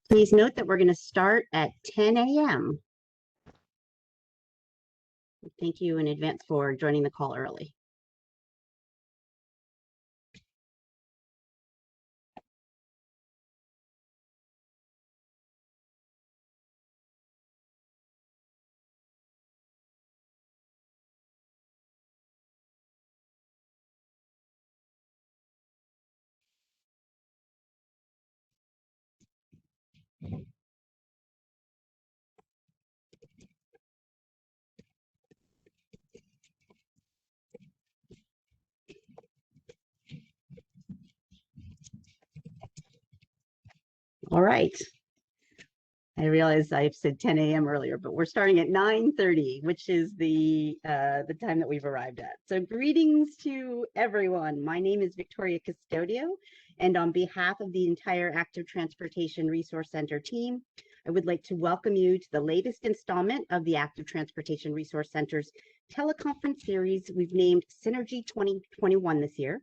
Please note that we're going to start at 10 a.m. Thank you in advance for joining the call early. All right. I realize I've said 10 a.m. earlier, but we're starting at 9:30, which is the time that we've arrived at. So greetings to everyone. My name is Victoria Custodio, and on behalf of the entire Active Transportation Resource Center team, I would like to welcome you to the latest installment of the Active Transportation Resource Center's teleconference series we've named Synergy 2021 this year,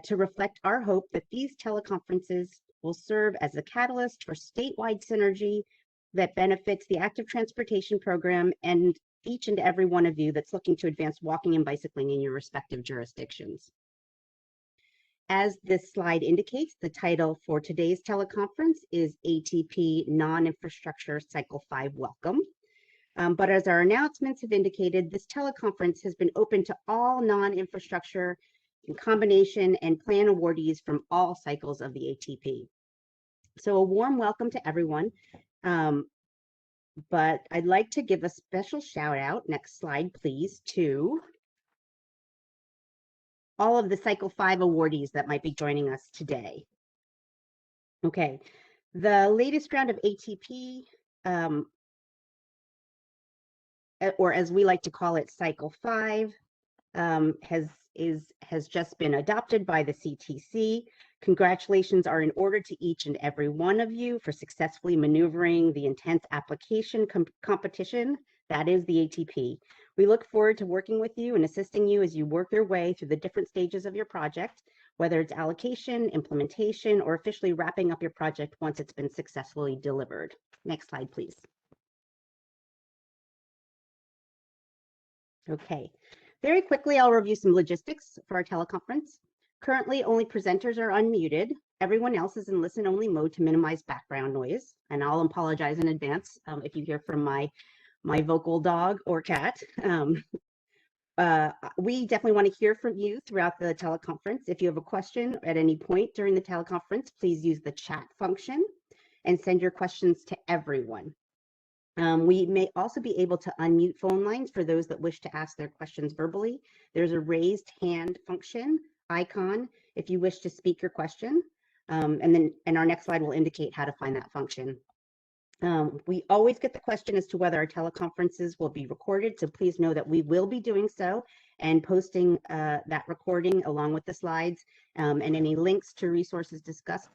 to reflect our hope that these teleconferences will serve as a catalyst for statewide synergy that benefits the active transportation program and each and every one of you that's looking to advance walking and bicycling in your respective jurisdictions. As this slide indicates, the title for today's teleconference is ATP NonInfrastructure Cycle 5 Welcome. But as our announcements have indicated, this teleconference has been open to all non-infrastructure in combination and plan awardees from all cycles of the ATP. So a warm welcome to everyone. But I'd like to give a special shout out, next slide please, to all of the Cycle 5 awardees that might be joining us today. Okay, the latest round of ATP, or as we like to call it, Cycle 5, has just been adopted by the CTC. Congratulations are in order to each and every one of you for successfully maneuvering the intense application competition that is the ATP. We look forward to working with you and assisting you as you work your way through the different stages of your project, whether it's allocation, implementation, or officially wrapping up your project once it's been successfully delivered. Next slide, please. Okay. Very quickly, I'll review some logistics for our teleconference. Currently, only presenters are unmuted. Everyone else is in listen-only mode to minimize background noise. And I'll apologize in advance if you hear from my vocal dog or cat. We definitely want to hear from you throughout the teleconference. If you have a question at any point during the teleconference, please use the chat function and send your questions to everyone. We may also be able to unmute phone lines for those that wish to ask their questions verbally. There's a raised hand function icon if you wish to speak your question. And our next slide will indicate how to find that function. We always get the question as to whether our teleconferences will be recorded, so please know that we will be doing so and posting that recording along with the slides and any links to resources discussed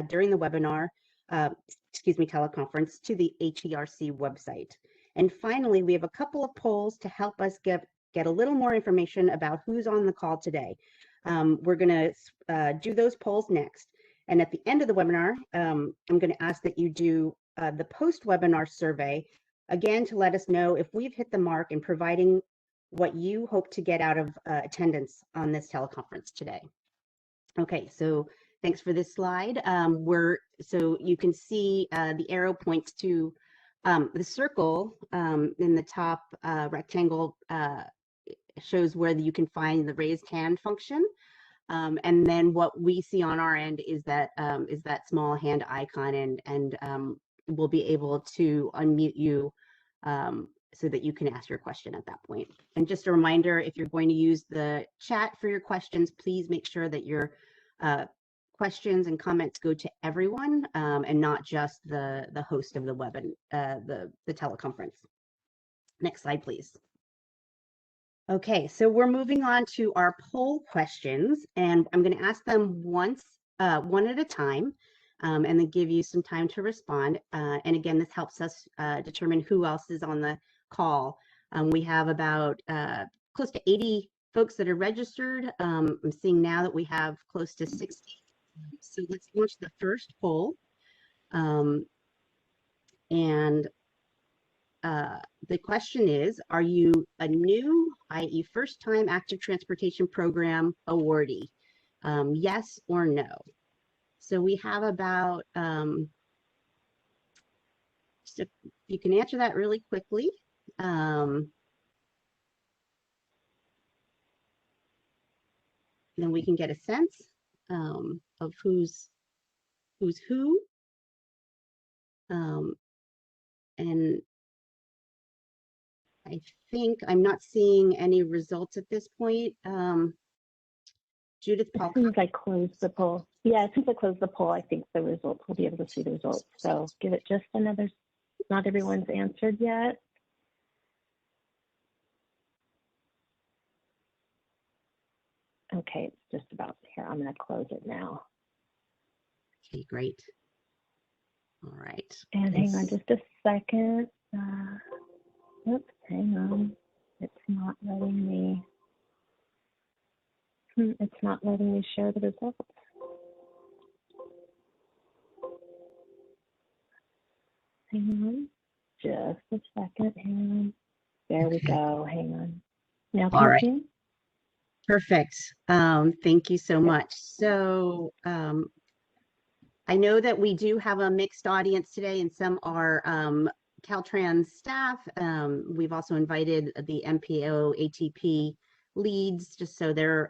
during the webinar, teleconference, to the ATRC website. And finally, we have a couple of polls to help us get a little more information about who's on the call today. We're going to do those polls next. And at the end of the webinar, I'm going to ask that you do the post-webinar survey, again, to let us know if we've hit the mark in providing what you hope to get out of attendance on this teleconference today. Okay, so thanks for this slide. So you can see the arrow points to the circle in the top rectangle shows where you can find the raised hand function. And then what we see on our end is that small hand icon, and we'll be able to unmute you so that you can ask your question at that point. And just a reminder, if you're going to use the chat for your questions, please make sure that your questions and comments go to everyone and not just the host of the the teleconference. Next slide, please. Okay, so we're moving on to our poll questions, and I'm going to ask them one at a time, and then give you some time to respond. And again, this helps us determine who else is on the call. We have about close to 80 folks that are registered. I'm seeing now that we have close to 60. So let's launch the first poll. And the question is, are you a new, i.e. first time active transportation program awardee? Yes or no? So we have about, so you can answer that really quickly. Then we can get a sense of who's who. And I think I'm not seeing any results at this point. Judith, Paul. As soon as I close the poll, yeah, as soon as I close the poll, I think the results, we'll be able to see the results. So give it just another, not everyone's answered yet. Okay, it's just about here. I'm going to close it now. Okay, great. All right. And hang on just a second. Oops, hang on. It's not letting me. It's not letting me share the results. Hang on, just a second. Hang on. There we go. Hang on. Now can you see me? Perfect. Thank you so much. So I know that we do have a mixed audience today, and some are Caltrans staff. We've also invited the MPO ATP leads, just so they're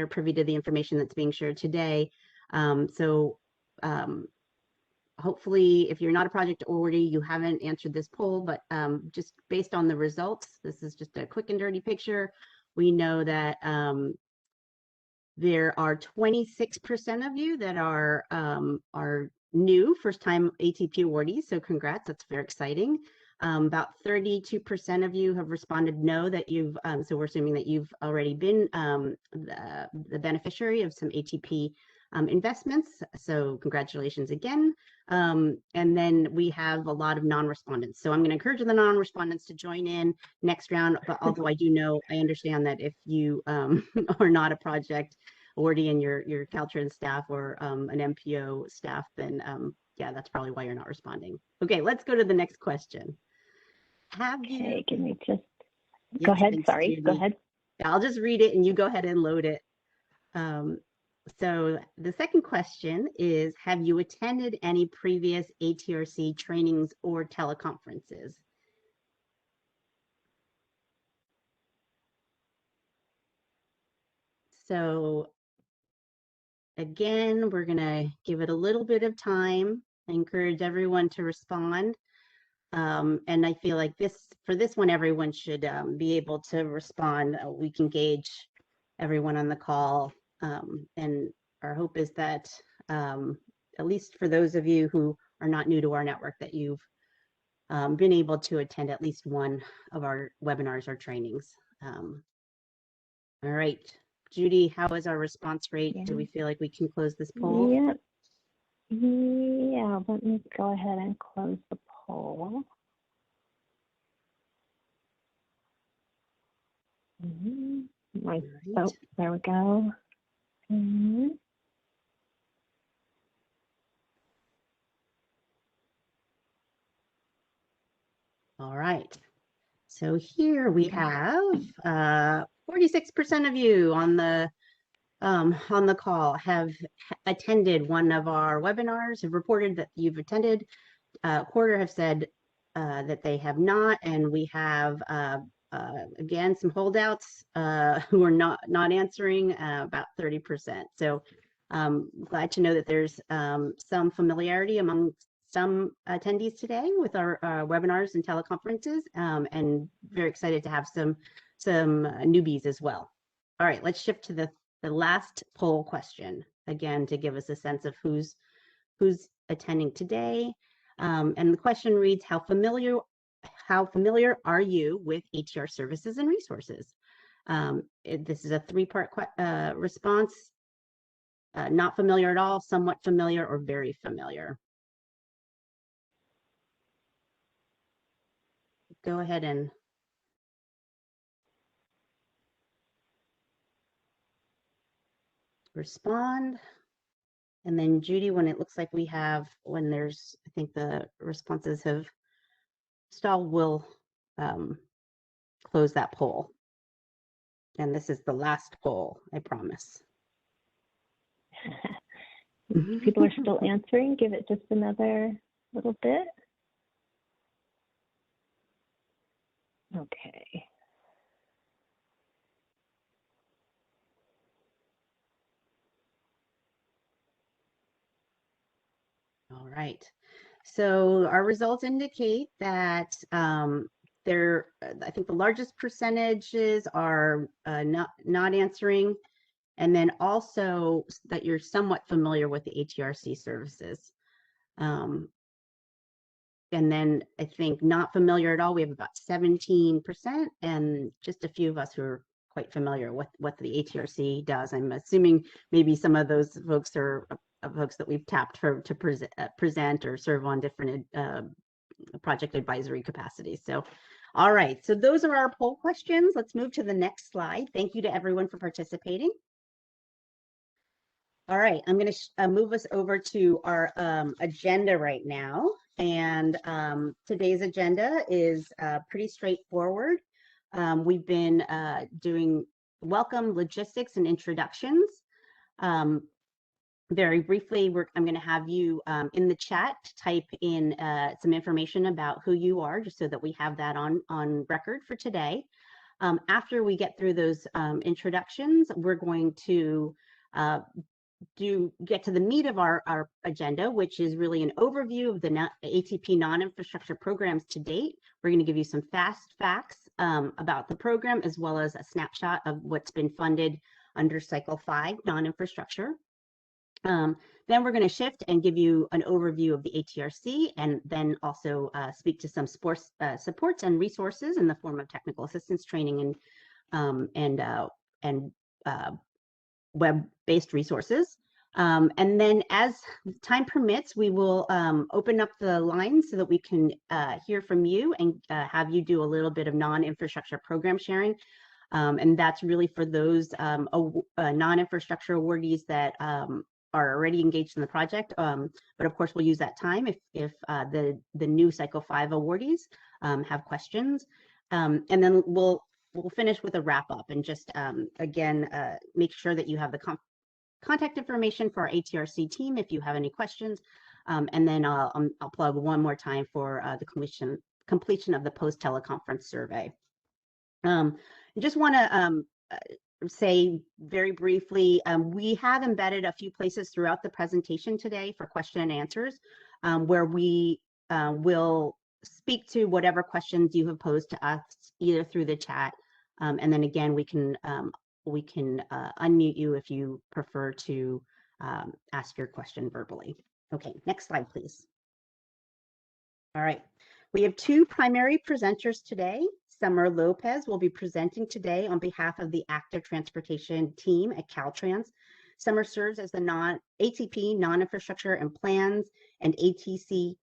privy to the information that's being shared today. Hopefully, if you're not a project awardee, you haven't answered this poll, but just based on the results, this is just a quick and dirty picture. We know that there are 26% of you that are new, first-time ATP awardees, so congrats, that's very exciting. About 32% of you have responded no, that you've, so we're assuming that you've already been the beneficiary of some ATP investments, so congratulations again. And then we have a lot of non-respondents. So I'm going to encourage the non-respondents to join in next round, but although I understand that if you are not a project awardee and your Caltrans staff or an MPO staff, then yeah, that's probably why you're not responding. Okay, let's go to the next question. Okay, give me just, go ahead, sorry, Judy. Go ahead. I'll just read it and you go ahead and load it. So the second question is, have you attended any previous ATRC trainings or teleconferences? So again, we're going to give it a little bit of time. I encourage everyone to respond. And I feel like for this one, everyone should be able to respond. We can gauge everyone on the call. And our hope is that, at least for those of you who are not new to our network, that you've been able to attend at least one of our webinars or trainings. All right, Judy, how is our response rate? Yeah. Do we feel like we can close this poll? Yeah, let me go ahead and close the poll. Right. Oh, there we go. All right. So here we have 46% of you on the call have attended one of our webinars, have reported that you've attended. A quarter have said that they have not, and we have again some holdouts who are not answering, about 30%. So glad to know that there's some familiarity among some attendees today with our webinars and teleconferences, and very excited to have some newbies as well. All right, let's shift to the last poll question, again, to give us a sense of who's attending today. And the question reads, how familiar are you with ATR services and resources? This is a three-part response. Not familiar at all, somewhat familiar, or very familiar. Go ahead and respond. And then Judy, when it looks like we have, when there's, I think the responses have stalled, we'll close that poll. And this is the last poll, I promise. People are still answering. Give it just another little bit. Okay. All right. So our results indicate that I think the largest percentages are not answering, and then also that you're somewhat familiar with the ATRC services. And then I think not familiar at all, we have about 17%, and just a few of us who are quite familiar with what the ATRC does. I'm assuming maybe some of those folks are folks that we've tapped to present or serve on different project advisory capacities. So, all right, so those are our poll questions. Let's move to the next slide. Thank you to everyone for participating. All right, I'm going to move us over to our agenda right now. And today's agenda is pretty straightforward. We've been doing welcome, logistics, and introductions. Very briefly, I'm going to have you in the chat type in some information about who you are, just so that we have that on record for today. After we get through those introductions, we're going to get to the meat of our agenda, which is really an overview of the ATP non-infrastructure programs to date. We're going to give you some fast facts about the program, as well as a snapshot of what's been funded under Cycle 5 non-infrastructure. Then we're going to shift and give you an overview of the ATRC, and then also speak to some supports and resources in the form of technical assistance training and web-based resources. And then as time permits, we will open up the lines so that we can hear from you and have you do a little bit of non-infrastructure program sharing. And that's really for those non-infrastructure awardees that are already engaged in the project. But of course, we'll use that time if the new Cycle 5 awardees have questions. And then we'll finish with a wrap up and just again make sure that you have the contact information for our ATRC team if you have any questions. And then I'll plug one more time for the completion of the post-teleconference survey. I just want to say very briefly, we have embedded a few places throughout the presentation today for question and answers, where we will speak to whatever questions you have posed to us, either through the chat, and then again, we can unmute you if you prefer to ask your question verbally. Okay, next slide, please. All right, we have two primary presenters today. Summer Lopez will be presenting today on behalf of the Active Transportation team at Caltrans. Summer serves as the ATP Non-Infrastructure and Plans and ATRC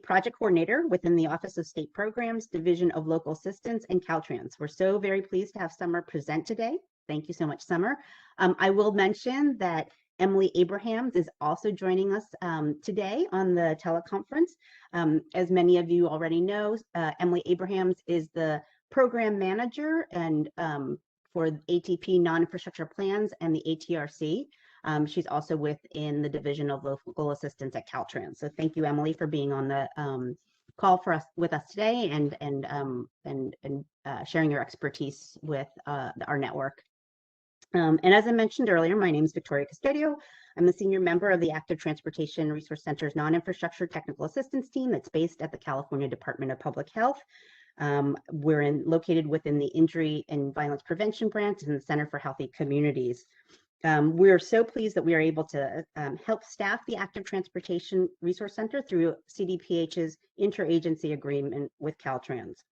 Project Coordinator within the Office of State Programs, Division of Local Assistance, and Caltrans. We're so very pleased to have Summer present today. Thank you so much, Summer. I will mention that Emily Abrahams is also joining us today on the teleconference. As many of you already know, Emily Abrahams is the program manager and for ATP Non-Infrastructure Plans and the ATRC. She's also within the Division of Local Assistance at Caltrans. So thank you, Emily, for being on the call with us today and sharing your expertise with our network. And as I mentioned earlier, my name is Victoria Custodio. I'm the senior member of the Active Transportation Resource Center's Non-Infrastructure Technical Assistance team that's based at the California Department of Public Health. We're located within the Injury and Violence Prevention Branch and the Center for Healthy Communities. We're so pleased that we are able to help staff the Active Transportation Resource Center through CDPH's interagency agreement with Caltrans.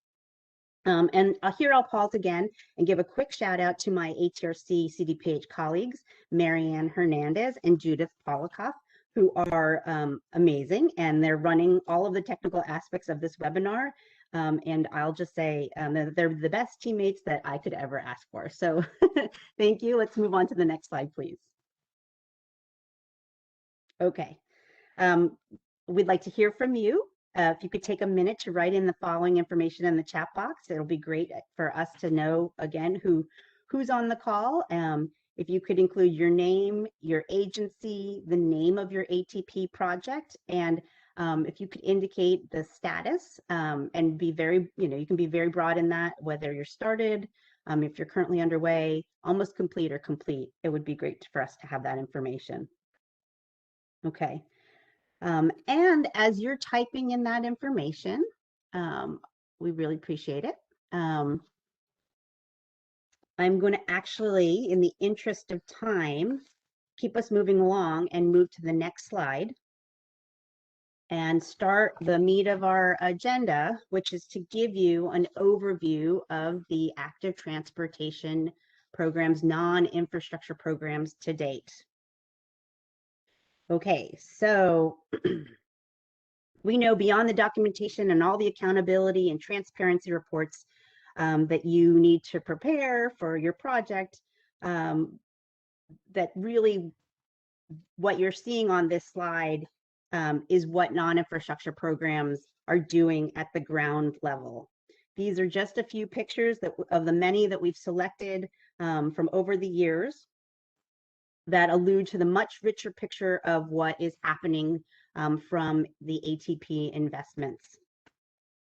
And here I'll pause again and give a quick shout out to my ATRC CDPH colleagues, Marianne Hernandez and Judith Polikoff, who are amazing, and they're running all of the technical aspects of this webinar. And I'll just say that they're the best teammates that I could ever ask for. So thank you. Let's move on to the next slide, please. Okay. We'd like to hear from you. If you could take a minute to write in the following information in the chat box, it'll be great for us to know, again, who's on the call. If you could include your name, your agency, the name of your ATP project, and if you could indicate the status and be very, you can be very broad in that, whether you're started, if you're currently underway, almost complete or complete, it would be great for us to have that information. Okay. And as you're typing in that information, we really appreciate it. I'm going to actually, in the interest of time, keep us moving along and move to the next slide and start the meat of our agenda, which is to give you an overview of the active transportation programs, non-infrastructure programs to date. Okay, so we know beyond the documentation and all the accountability and transparency reports that you need to prepare for your project, that really what you're seeing on this slide is what non-infrastructure programs are doing at the ground level. These are just a few pictures of the many that we've selected from over the years that allude to the much richer picture of what is happening from the ATP investments.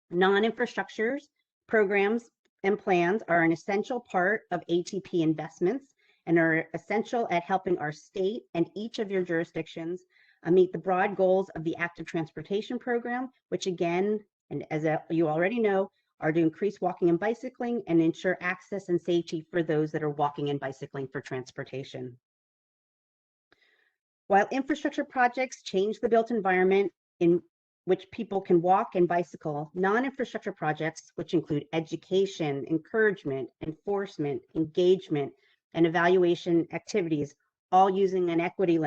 Non-infrastructures, programs, and plans are an essential part of ATP investments and are essential at helping our state and each of your jurisdictions meet the broad goals of the active transportation program, which again, and as you already know, are to increase walking and bicycling and ensure access and safety for those that are walking and bicycling for transportation. While infrastructure projects change the built environment in which people can walk and bicycle, non-infrastructure projects, which include education, encouragement, enforcement, engagement, and evaluation activities, all using an equity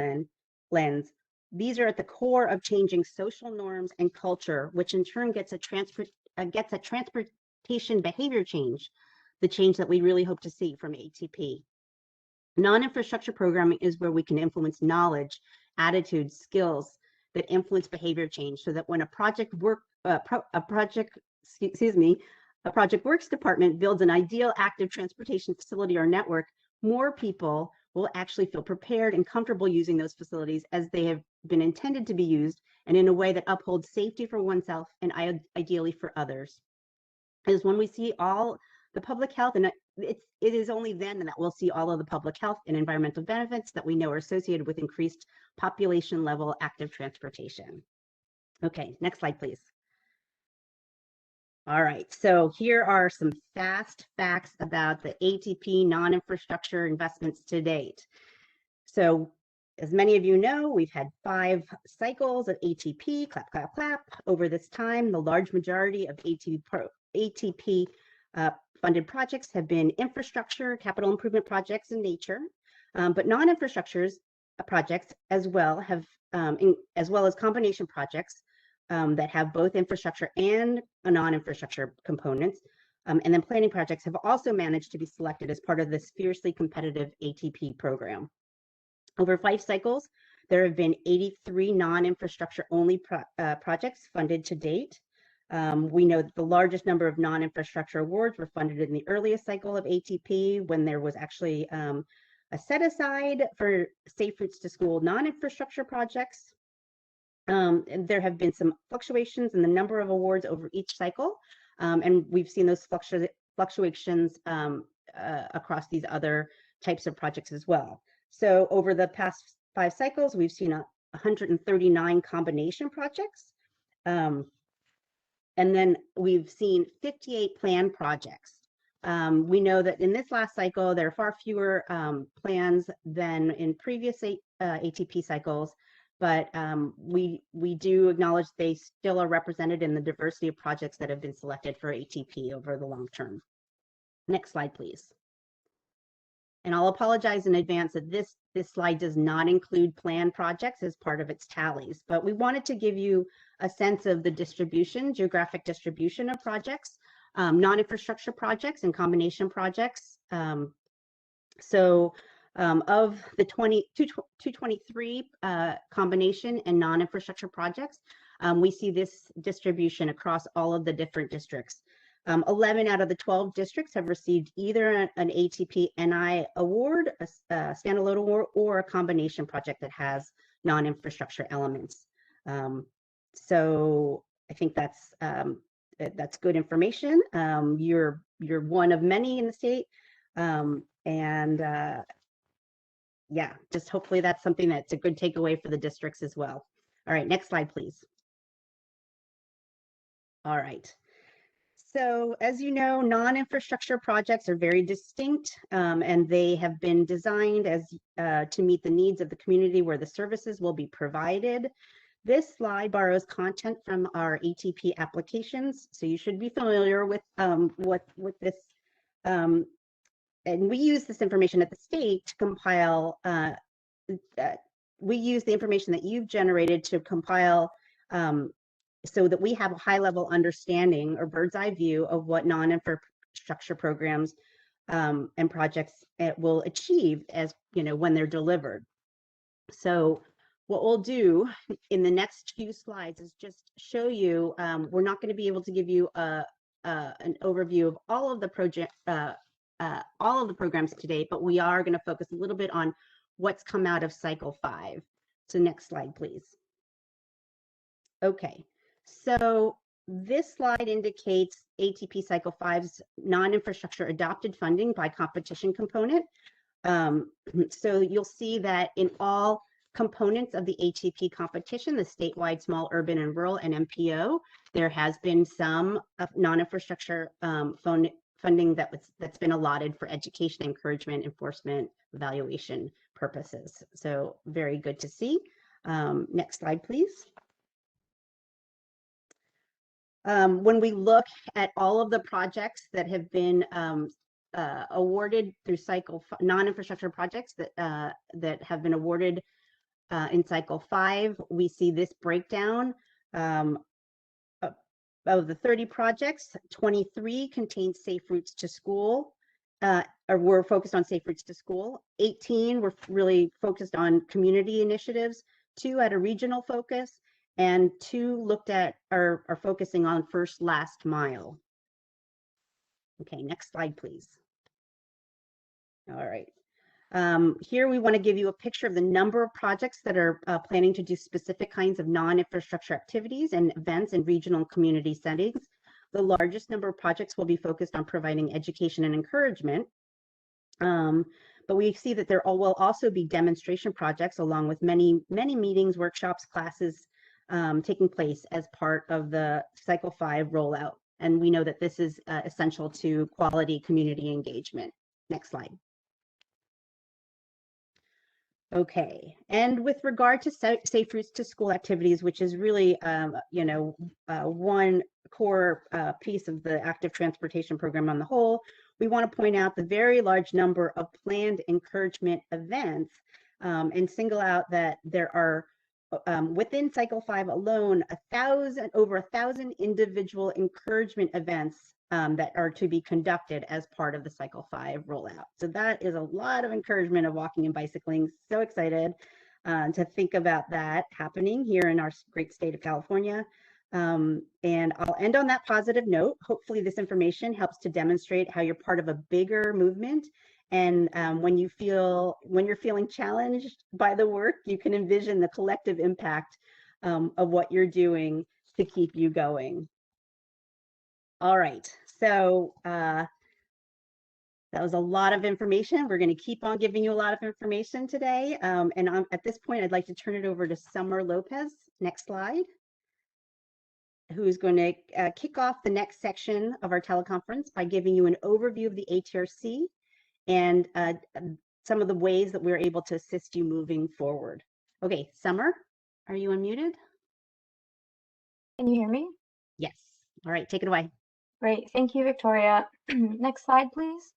lens, these are at the core of changing social norms and culture, which in turn gets a transportation behavior change, the change that we really hope to see from ATP. Non-infrastructure programming is where we can influence knowledge, attitudes, skills that influence behavior change, so that when a project works department builds an ideal active transportation facility or network, more people will actually feel prepared and comfortable using those facilities as they have been intended to be used, and in a way that upholds safety for oneself and ideally for others. It is when we see all the public health, and it is only then that we'll see all of the public health and environmental benefits that we know are associated with increased population level active transportation. Okay, next slide, please. All right, so here are some fast facts about the ATP non-infrastructure investments to date. So as many of you know, we've had 5 cycles of ATP, clap, clap, clap, over this time. The large majority of ATP funded projects have been infrastructure, capital improvement projects in nature, but non-infrastructure projects as well as combination projects that have both infrastructure and a non-infrastructure components. And then planning projects have also managed to be selected as part of this fiercely competitive ATP program. Over 5 cycles, there have been 83 non-infrastructure only projects funded to date. We know that the largest number of non-infrastructure awards were funded in the earliest cycle of ATP, when there was actually a set aside for safe routes to school non-infrastructure projects. And there have been some fluctuations in the number of awards over each cycle, and we've seen those fluctuations across these other types of projects as well. So over the past 5 cycles, we've seen 139 combination projects. And then we've seen 58 planned projects. We know that in this last cycle, there are far fewer plans than in previous ATP cycles, but we do acknowledge they still are represented in the diversity of projects that have been selected for ATP over the long term. Next slide, please. And I'll apologize in advance that this slide does not include planned projects as part of its tallies, but we wanted to give you a sense of the geographic distribution of projects, non-infrastructure projects and combination projects. So Of the 223 combination and non-infrastructure projects, we see this distribution across all of the different districts. 11 out of the 12 districts have received either an ATP NI award, a standalone award, or a combination project that has non-infrastructure elements. So I think that's good information. You're one of many in the state, yeah, just hopefully that's something that's a good takeaway for the districts as well. All right, next slide, please. All right. So as you know, non-infrastructure projects are very distinct, and they have been designed as to meet the needs of the community where the services will be provided. This slide borrows content from our ATP applications, so you should be familiar with this. And we use this information at the state to compile. We use the information that you've generated to compile so that we have a high-level understanding or bird's eye view of what non-infrastructure programs and projects will achieve as when they're delivered. So what we'll do in the next few slides is just show you. We're not going to be able to give you an overview of all of the programs today, but we are going to focus a little bit on what's come out of Cycle 5. So next slide, please. Okay, so this slide indicates ATP Cycle 5's non-infrastructure adopted funding by competition component. So you'll see that in all components of the ATP competition, the statewide, small, urban, and rural, and MPO, there has been some non-infrastructure funding that's been allotted for education, encouragement, enforcement, evaluation purposes. So very good to see. Next slide, please. When we look at all of the projects that have been awarded through Cycle non-infrastructure projects that have been awarded in Cycle 5, we see this breakdown. Of the 30 projects, 23 contain safe routes to school, or were focused on safe routes to school. 18 were really focused on community initiatives, 2 had a regional focus, and 2 looked at are focusing on first last mile. Okay, next slide, please. All right. Here we want to give you a picture of the number of projects that are planning to do specific kinds of non-infrastructure activities and events in regional and community settings. The largest number of projects will be focused on providing education and encouragement. But we see that there will also be demonstration projects along with many meetings, workshops, classes taking place as part of the Cycle 5 rollout. And we know that this is essential to quality community engagement. Next slide. Okay, and with regard to safe routes to school activities, which is really, one core piece of the active transportation program on the whole, we want to point out the very large number of planned encouragement events and single out that there are within Cycle 5 alone, over 1,000 individual encouragement events that are to be conducted as part of the Cycle 5 rollout. So that is a lot of encouragement of walking and bicycling. So excited to think about that happening here in our great state of California. And I'll end on that positive note. Hopefully this information helps to demonstrate how you're part of a bigger movement. And when you're feeling challenged by the work, you can envision the collective impact of what you're doing to keep you going. All right, so that was a lot of information. We're going to keep on giving you a lot of information today. And at this point, I'd like to turn it over to Summer Lopez. Next slide. Who's going to kick off the next section of our teleconference by giving you an overview of the ATRC and some of the ways that we're able to assist you moving forward. Okay, Summer, are you unmuted? Can you hear me? Yes. All right, take it away. Great, thank you, Victoria. Next slide, please.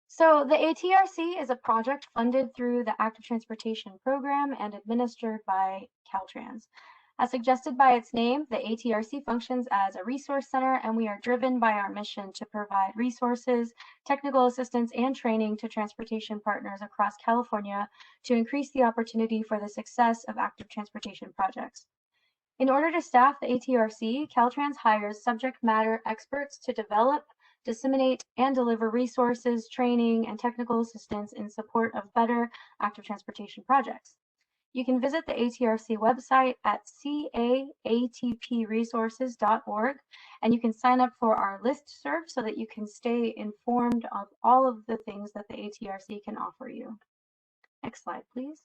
So the ATRC is a project funded through the Active Transportation Program and administered by Caltrans. As suggested by its name, the ATRC functions as a resource center, and we are driven by our mission to provide resources, technical assistance, and training to transportation partners across California to increase the opportunity for the success of active transportation projects. In order to staff the ATRC, Caltrans hires subject matter experts to develop, disseminate, and deliver resources, training, and technical assistance in support of better active transportation projects. You can visit the ATRC website at caatpresources.org, and you can sign up for our listserv so that you can stay informed of all of the things that the ATRC can offer you. Next slide, please.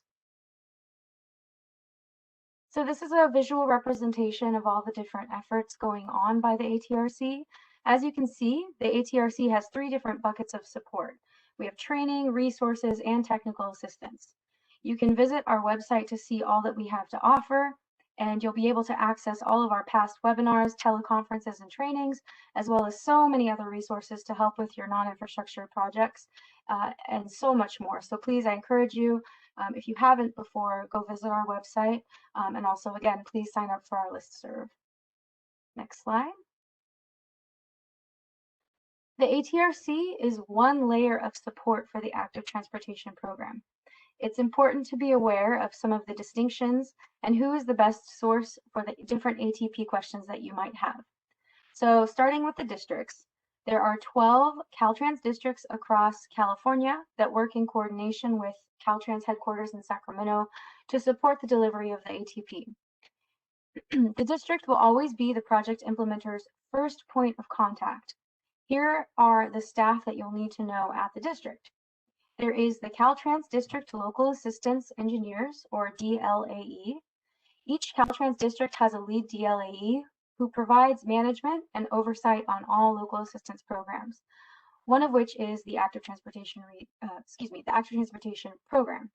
So this is a visual representation of all the different efforts going on by the ATRC. As you can see, the ATRC has 3 different buckets of support. We have training, resources, and technical assistance. You can visit our website to see all that we have to offer, and you'll be able to access all of our past webinars, teleconferences, and trainings, as well as so many other resources to help with your non-infrastructure projects, and so much more. So please, I encourage you, if you haven't before, go visit our website, and also, again, please sign up for our listserv. Next slide. The ATRC is one layer of support for the active transportation program. It's important to be aware of some of the distinctions and who is the best source for the different ATP questions that you might have. So starting with the districts, there are 12 Caltrans districts across California that work in coordination with Caltrans headquarters in Sacramento to support the delivery of the ATP. The district will always be the project implementer's first point of contact. Here are the staff that you'll need to know at the district. There is the Caltrans District Local Assistance Engineers, or DLAE. Each Caltrans district has a lead DLAE who provides management and oversight on all local assistance programs, one of which is the Active Transportation Program.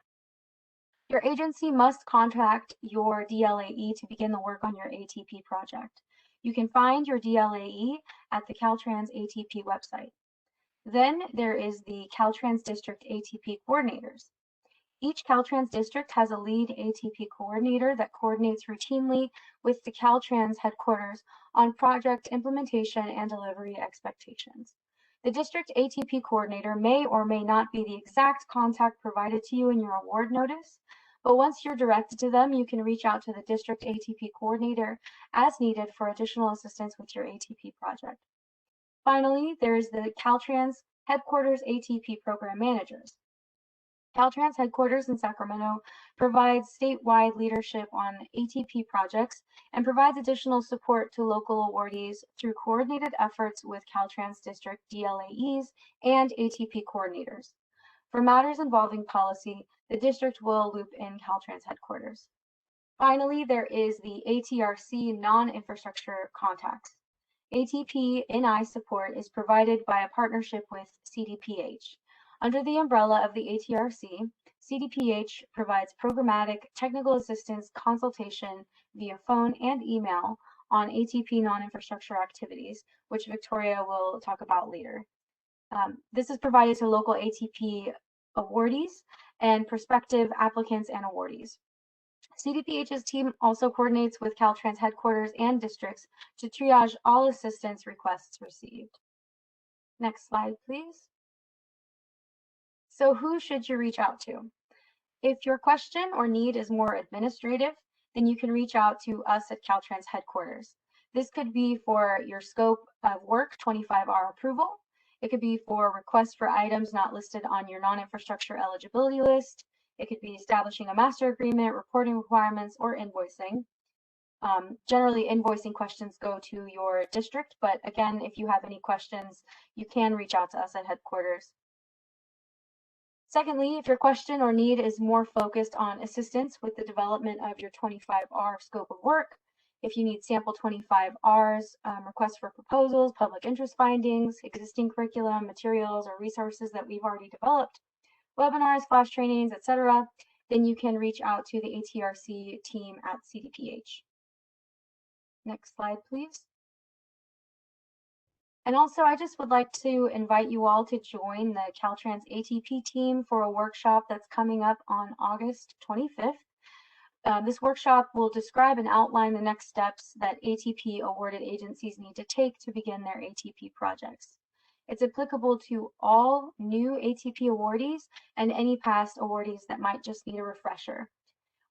Your agency must contact your DLAE to begin the work on your ATP project. You can find your DLAE at the Caltrans ATP website. Then there is the Caltrans District ATP Coordinators. Each Caltrans district has a lead ATP coordinator that coordinates routinely with the Caltrans headquarters on project implementation and delivery expectations. The district ATP coordinator may or may not be the exact contact provided to you in your award notice, but once you're directed to them, you can reach out to the district ATP coordinator as needed for additional assistance with your ATP project. Finally, there is the Caltrans Headquarters ATP Program Managers. Caltrans Headquarters in Sacramento provides statewide leadership on ATP projects and provides additional support to local awardees through coordinated efforts with Caltrans District DLAEs and ATP coordinators. For matters involving policy, the district will loop in Caltrans Headquarters. Finally, there is the ATRC non-infrastructure contacts. ATP NI support is provided by a partnership with CDPH. Under the umbrella of the ATRC, CDPH provides programmatic technical assistance consultation via phone and email on ATP non-infrastructure activities, which Victoria will talk about later. This is provided to local ATP awardees and prospective applicants and awardees. CDPH's team also coordinates with Caltrans headquarters and districts to triage all assistance requests received. Next slide, please. So who should you reach out to? If your question or need is more administrative, then you can reach out to us at Caltrans headquarters. This could be for your scope of work 25R approval. It could be for requests for items not listed on your non-infrastructure eligibility list. It could be establishing a master agreement, reporting requirements, or invoicing. Generally, invoicing questions go to your district, but again, if you have any questions, you can reach out to us at headquarters. Secondly, if your question or need is more focused on assistance with the development of your 25R scope of work, if you need sample 25Rs, requests for proposals, public interest findings, existing curriculum, materials, or resources that we've already developed, webinars, flash trainings, etc., then you can reach out to the ATRC team at CDPH. Next slide, please. And also, I just would like to invite you all to join the Caltrans ATP team for a workshop that's coming up on August 25th. This workshop will describe and outline the next steps that ATP awarded agencies need to take to begin their ATP projects. It's applicable to all new ATP awardees and any past awardees that might just need a refresher.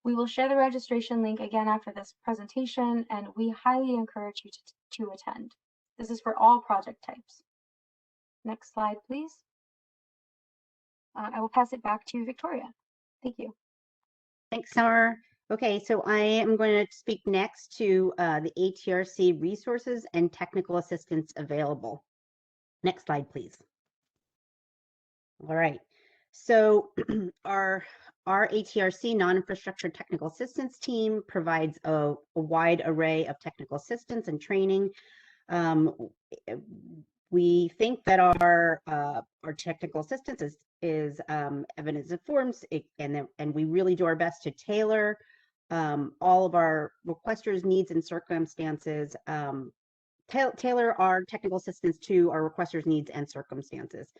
We will share the registration link again after this presentation, and we highly encourage you to attend. This is for all project types. Next slide, please. I will pass it back to Victoria. Thank you. Thanks, Summer. Okay, so I am going to speak next to the ATRC resources and technical assistance available. Next slide, please. All right, so our ATRC non-infrastructure technical assistance team provides a wide array of technical assistance and training. We think that our technical assistance is evidence informed, and we really do our best to tailor all of our requesters' needs and circumstances, tailor our technical assistance to our requesters' needs and circumstances.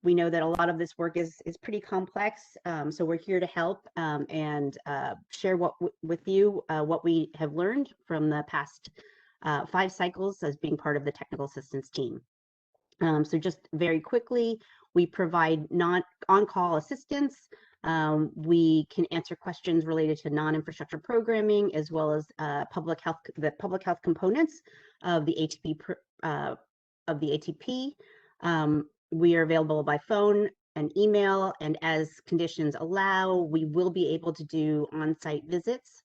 We know that a lot of this work is pretty complex, so we're here to help and share with you what we have learned from the past 5 cycles as being part of the technical assistance team. So just very quickly, we provide on-call assistance. We can answer questions related to non-infrastructure programming, as well as the public health components of the ATP. We are available by phone and email, and as conditions allow, we will be able to do on-site visits.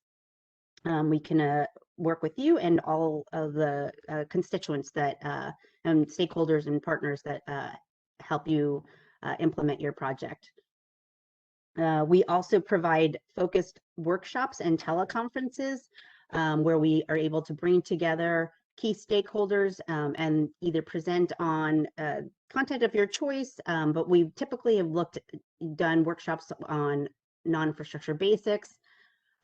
We can work with you and all of the constituents that and stakeholders and partners that help you implement your project. We also provide focused workshops and teleconferences where we are able to bring together key stakeholders and either present on content of your choice, but we typically have done workshops on non-infrastructure basics,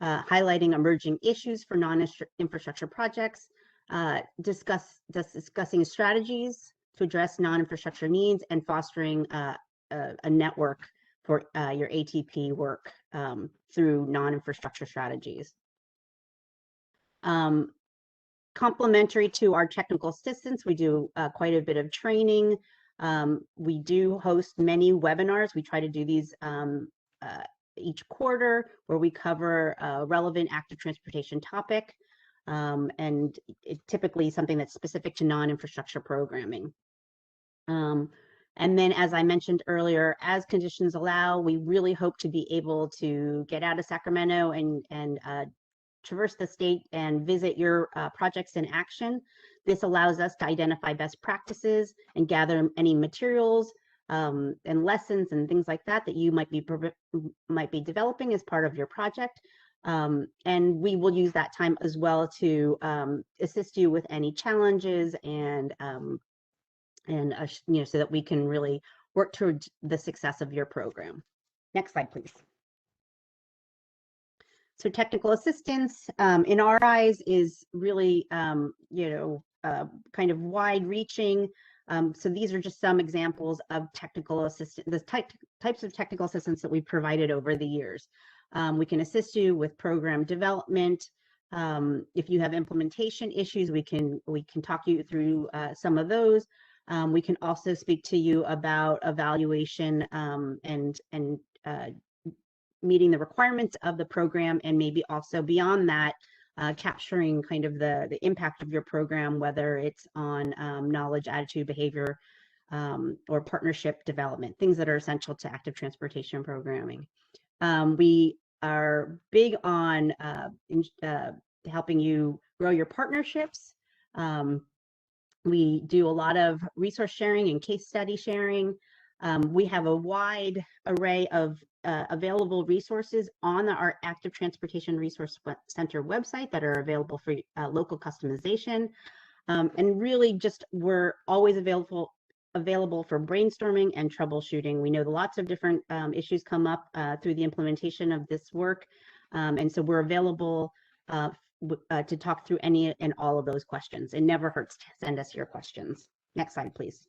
highlighting emerging issues for non-infrastructure projects, discussing strategies to address non-infrastructure needs, and fostering a network for your ATP work through non-infrastructure strategies. Complementary to our technical assistance, we do quite a bit of training. We do host many webinars. We try to do these each quarter where we cover a relevant active transportation topic, and it's typically something that's specific to non-infrastructure programming. And then, as I mentioned earlier, as conditions allow, we really hope to be able to get out of Sacramento and traverse the state and visit your projects in action. This allows us to identify best practices and gather any materials and lessons and things like that that you might be developing as part of your project. And we will use that time as well to assist you with any challenges and so that we can really work toward the success of your program. Next slide, please. So technical assistance, in our eyes, is really kind of wide-reaching. So these are just some examples of technical assistance, the types of technical assistance that we've provided over the years. We can assist you with program development. If you have implementation issues, we can talk you through some of those. We can also speak to you about evaluation and meeting the requirements of the program, and maybe also beyond that, capturing kind of the impact of your program, whether it's on knowledge, attitude, behavior, or partnership development, things that are essential to active transportation programming. We are big on helping you grow your partnerships. We do a lot of resource sharing and case study sharing. We have a wide array of available resources on our Active Transportation Resource Center website that are available for local customization. And really just we're always available for brainstorming and troubleshooting. We know that lots of different issues come up through the implementation of this work. And so we're available to talk through any and all of those questions. It never hurts to send us your questions. Next slide, please.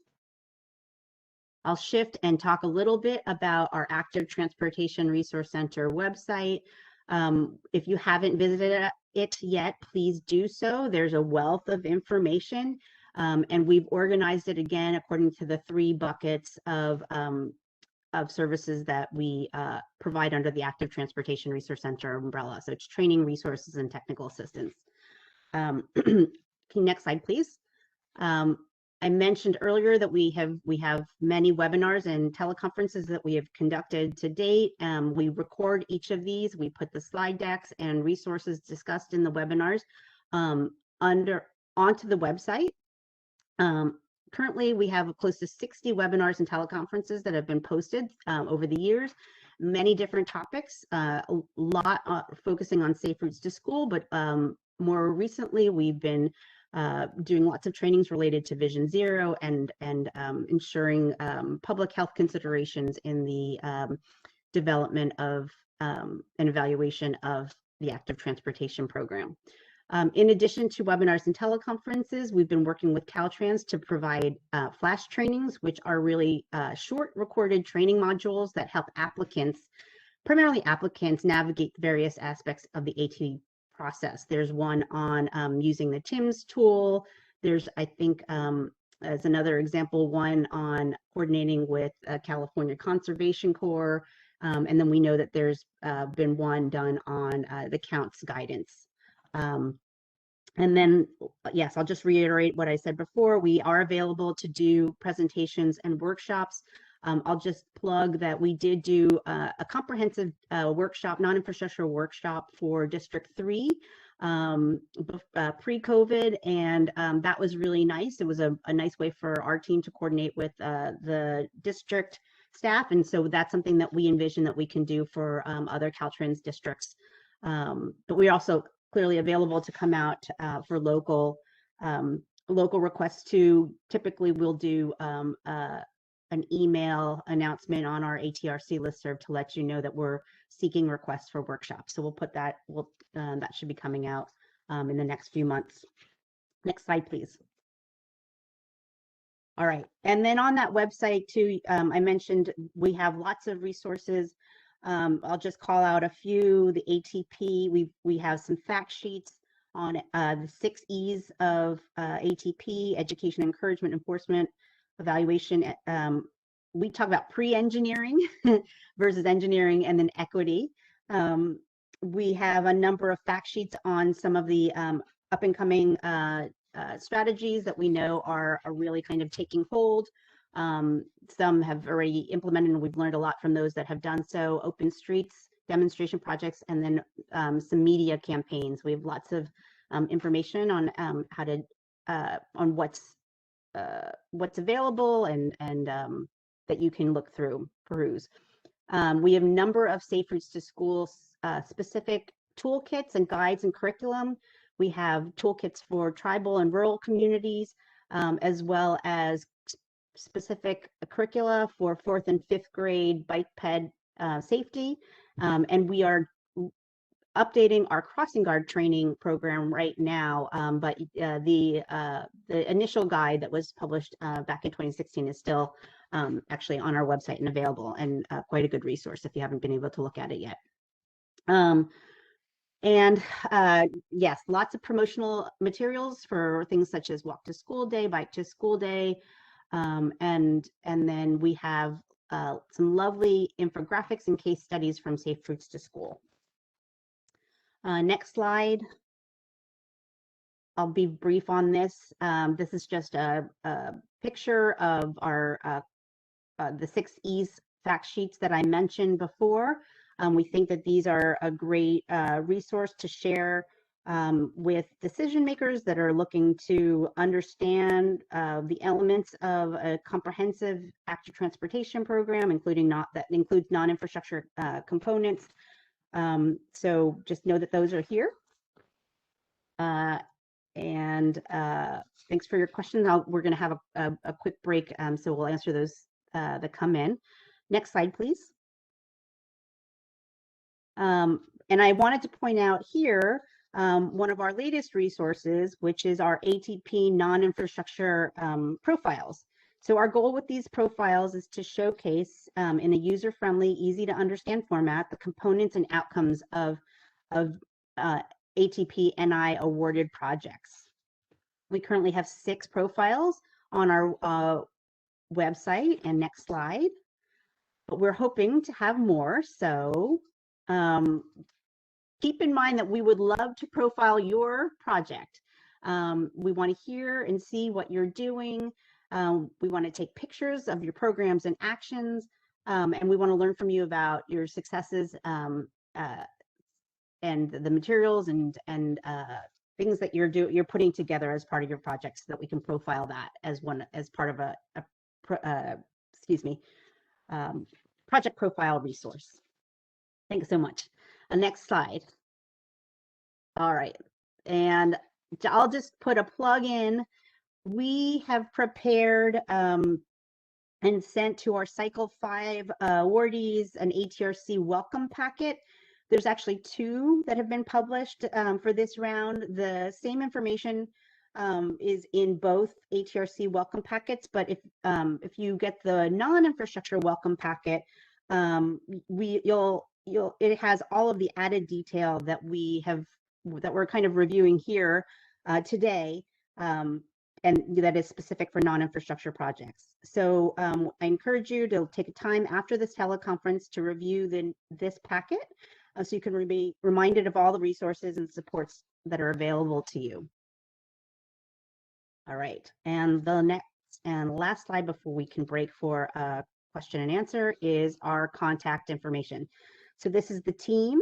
I'll shift and talk a little bit about our Active Transportation Resource Center website. If you haven't visited it yet, please do so. There's a wealth of information, and we've organized it again according to the 3 buckets of services that we provide under the Active Transportation Resource Center umbrella. So it's training, resources, and technical assistance. Next slide, please. I mentioned earlier that we have many webinars and teleconferences that we have conducted to date. We record each of these. We put the slide decks and resources discussed in the webinars onto the website. Currently, we have close to 60 webinars and teleconferences that have been posted over the years, many different topics, a lot focusing on safe routes to school, but more recently, we've been doing lots of trainings related to Vision Zero and ensuring public health considerations in the development of and evaluation of the Active Transportation Program. In addition to webinars and teleconferences, we've been working with Caltrans to provide flash trainings, which are really short recorded training modules that help applicants, primarily applicants, navigate various aspects of the ATP process. There's one on using the TIMS tool. There's, I think, as another example, one on coordinating with California Conservation Corps. And then we know that there's been one done on the counts guidance. And then, yes, I'll just reiterate what I said before. We are available to do presentations and workshops. I'll just plug that we did do a comprehensive workshop, non-infrastructure workshop for District 3 pre-COVID, and that was really nice. It was a nice way for our team to coordinate with the district staff, and so that's something that we envision that we can do for other Caltrans districts. But we're also clearly available to come out for local requests too. Typically, we'll do an email announcement on our ATRC listserv to let you know that we're seeking requests for workshops. So we'll put that, that should be coming out in the next few months. Next slide, please. All right, and then on that website too, I mentioned we have lots of resources. I'll just call out a few. The ATP, we have some fact sheets on the 6 E's of ATP: education, encouragement, enforcement, evaluation. We talk about pre-engineering versus engineering, and then equity. We have a number of fact sheets on some of the up and coming strategies that we know are really kind of taking hold. Some have already implemented, and we've learned a lot from those that have done so. Open streets, demonstration projects, and then some media campaigns. We have lots of information on how to on what's available and that you can look through, peruse. We have a number of safe routes to school specific toolkits and guides and curriculum. We have toolkits for tribal and rural communities, as well as specific curricula for 4th and 5th grade bike ped safety. And we are updating our crossing guard training program right now, but the initial guide that was published back in 2016 is still actually on our website and available, and quite a good resource if you haven't been able to look at it yet. And yes, lots of promotional materials for things such as walk to school day, bike to school day, and then we have some lovely infographics and case studies from Safe Routes to School. Next slide. I'll be brief on this. This is just a picture of our the 6 E's fact sheets that I mentioned before. We think that these are a great resource to share with decision makers that are looking to understand the elements of a comprehensive active transportation program, including that includes non-infrastructure components. So just know that those are here. And thanks for your questions. We're going to have a quick break, so we'll answer those that come in. Next slide, please. And I wanted to point out here one of our latest resources, which is our ATP NonInfrastructure Profiles. So our goal with these profiles is to showcase in a user-friendly, easy to understand format the components and outcomes of of ATP NI awarded projects. We currently have 6 profiles on our website, and next slide. But we're hoping to have more, so keep in mind that we would love to profile your project. We want to hear and see what you're doing. We want to take pictures of your programs and actions, and we want to learn from you about your successes and the materials and things that you're putting together as part of your project, so that we can profile that as part of a project profile resource. Thanks so much. Next slide. All right, and I'll just put a plug in. We have prepared and sent to our Cycle 5 awardees an ATRC welcome packet. There's actually 2 that have been published for this round. The same information is in both ATRC welcome packets, but if you get the non-infrastructure welcome packet, it has all of the added detail that we're kind of reviewing here today, and that is specific for non-infrastructure projects. So I encourage you to take a time after this teleconference to review this packet, so you can be reminded of all the resources and supports that are available to you. All right, and the next and last slide before we can break for a question and answer is our contact information. So this is the team,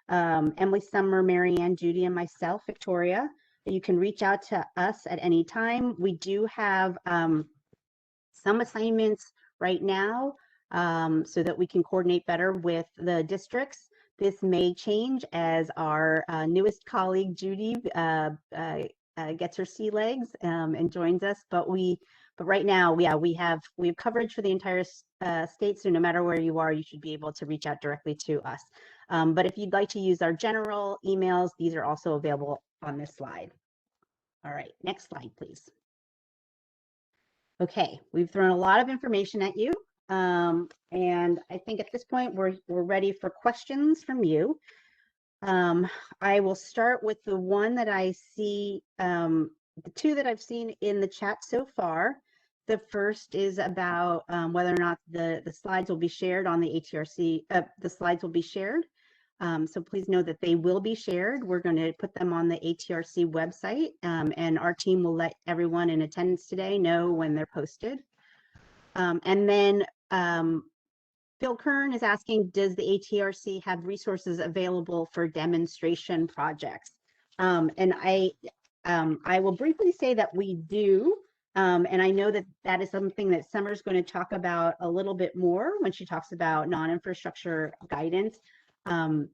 Emily, Summer, Marianne, Judy, and myself, Victoria. You can reach out to us at any time. We do have some assignments right now so that we can coordinate better with the districts. This may change as our newest colleague, Judy, gets her sea legs and joins us. But right now, yeah, we have coverage for the entire state. So no matter where you are, you should be able to reach out directly to us. But if you'd like to use our general emails, these are also available on this slide. All right, next slide, please. Okay, we've thrown a lot of information at you. And I think at this point, we're ready for questions from you. I will start with the one that I see, the 2 that I've seen in the chat so far. The first is about whether or not the slides will be shared on the ATRC. The slides will be shared. So please know that they will be shared. We're going to put them on the ATRC website, and our team will let everyone in attendance today know when they're posted. And then Phil Kern is asking, does the ATRC have resources available for demonstration projects? And I will briefly say that we do. And I know that is something that Summer's going to talk about a little bit more when she talks about non-infrastructure guidance. And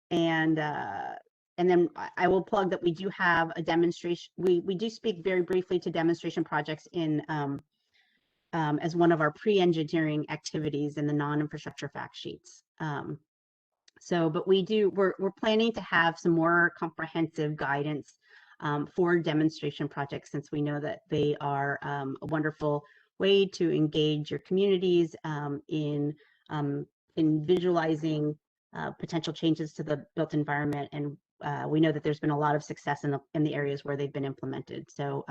then I will plug that we do have a demonstration. We do speak very briefly to demonstration projects in as one of our pre-engineering activities in the non-infrastructure fact sheets. But we're planning to have some more comprehensive guidance for demonstration projects, since we know that they are a wonderful way to engage your communities in visualizing potential changes to the built environment. And we know that there's been a lot of success in the areas where they've been implemented. So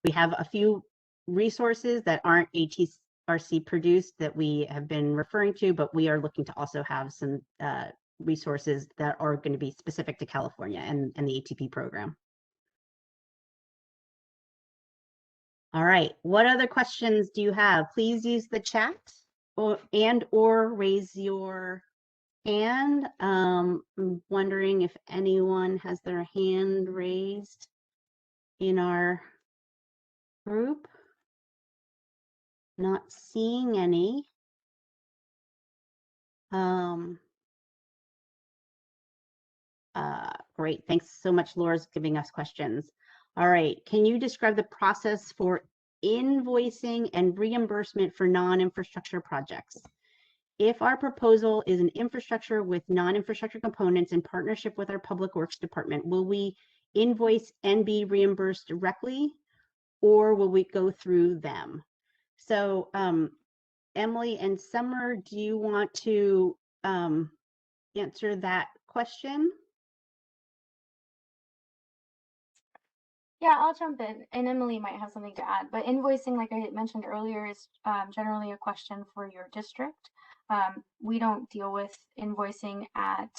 we have a few resources that aren't ATRC produced that we have been referring to, but we are looking to also have some resources that are going to be specific to California and the ATP program. All right, what other questions do you have? Please use the chat or raise your hand. I'm wondering if anyone has their hand raised in our group. Not seeing any. Great, thanks so much, Laura's giving us questions. All right, can you describe the process for invoicing and reimbursement for non-infrastructure projects? If our proposal is an infrastructure with non-infrastructure components in partnership with our Public Works Department, will we invoice and be reimbursed directly, or will we go through them? So Emily and Summer, do you want to answer that question? Yeah, I'll jump in, and Emily might have something to add. But invoicing, like I had mentioned earlier, is generally a question for your district. We don't deal with invoicing at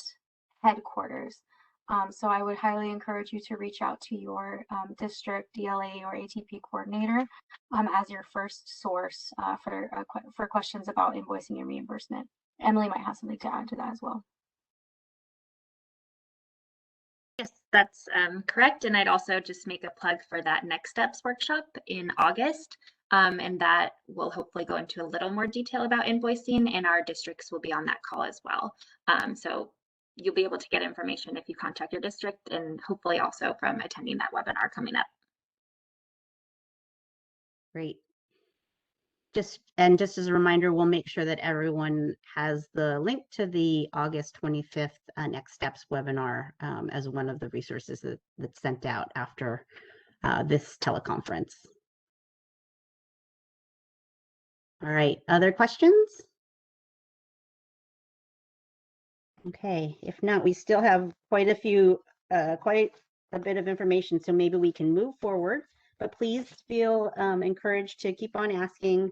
headquarters. So I would highly encourage you to reach out to your district DLA or ATP coordinator as your first source for questions about invoicing and reimbursement. Emily might have something to add to that as well. Yes, that's correct. And I'd also just make a plug for that Next Steps workshop in August. And that will hopefully go into a little more detail about invoicing, and our districts will be on that call as well. So you'll be able to get information if you contact your district, and hopefully also from attending that webinar coming up. Great. Just as a reminder, we'll make sure that everyone has the link to the August 25th Next Steps webinar as one of the resources that's sent out after this teleconference. All right, other questions? Okay, if not, we still have quite a bit of information, so maybe we can move forward, but please feel encouraged to keep on asking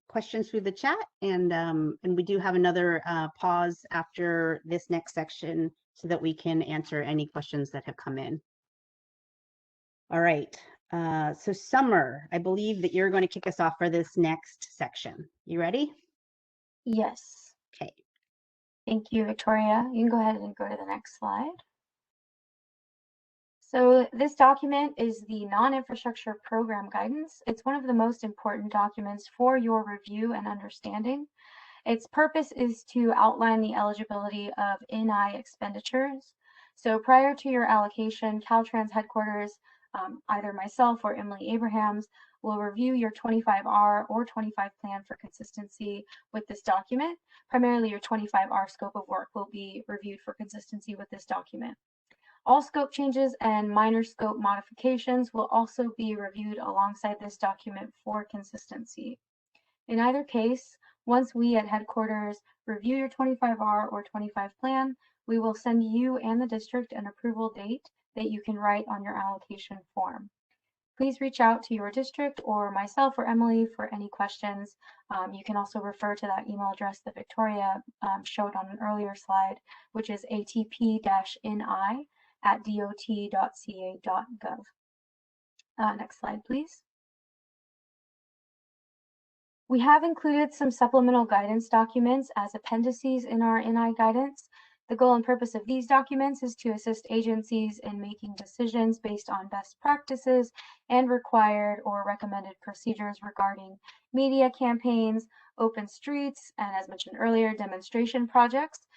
questions through the chat, and we do have another pause after this next section so that we can answer any questions that have come in. All right, so Summer, I believe that you're going to kick us off for this next section. You ready? Yes. Okay. Thank you, Victoria. You can go ahead and go to the next slide. So this document is the Non-Infrastructure Program Guidance. It's one of the most important documents for your review and understanding. Its purpose is to outline the eligibility of NI expenditures. So prior to your allocation, Caltrans headquarters, either myself or Emily Abrahams, will review your 25R or 25 plan for consistency with this document. Primarily your 25R scope of work will be reviewed for consistency with this document. All scope changes and minor scope modifications will also be reviewed alongside this document for consistency. In either case, once we at headquarters review your 25R or 25 plan, we will send you and the district an approval date that you can write on your allocation form. Please reach out to your district or myself or Emily for any questions. You can also refer to that email address that Victoria showed on an earlier slide, which is atp-ni@dot.ca.gov. Next slide, please. We have included some supplemental guidance documents as appendices in our NI guidance. The goal and purpose of these documents is to assist agencies in making decisions based on best practices and required or recommended procedures regarding media campaigns, open streets, and as mentioned earlier, demonstration projects.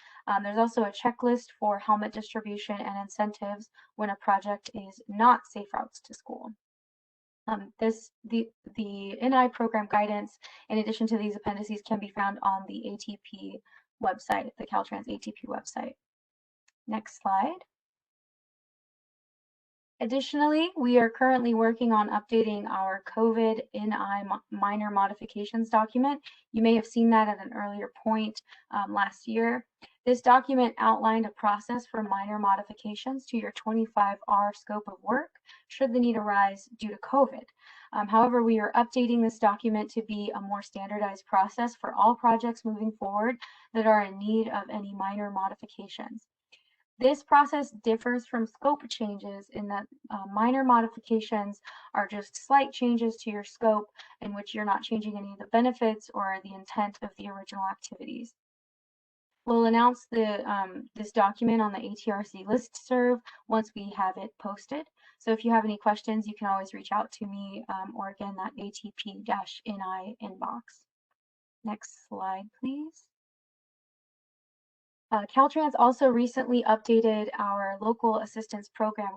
There's also a checklist for helmet distribution and incentives when a project is not safe routes to school. The NI program guidance, in addition to these appendices, can be found on the ATP website, the Caltrans ATP website. Next slide. Additionally, we are currently working on updating our COVID NI minor modifications document. You may have seen that at an earlier point last year. This document outlined a process for minor modifications to your 25R scope of work should the need arise due to COVID. However, we are updating this document to be a more standardized process for all projects moving forward that are in need of any minor modifications. This process differs from scope changes in that minor modifications are just slight changes to your scope in which you're not changing any of the benefits or the intent of the original activities. We'll announce this document on the ATRC listserv once we have it posted. So if you have any questions, you can always reach out to me or again, that ATP-NI inbox. Next slide, please. Caltrans also recently updated our Local Assistance Program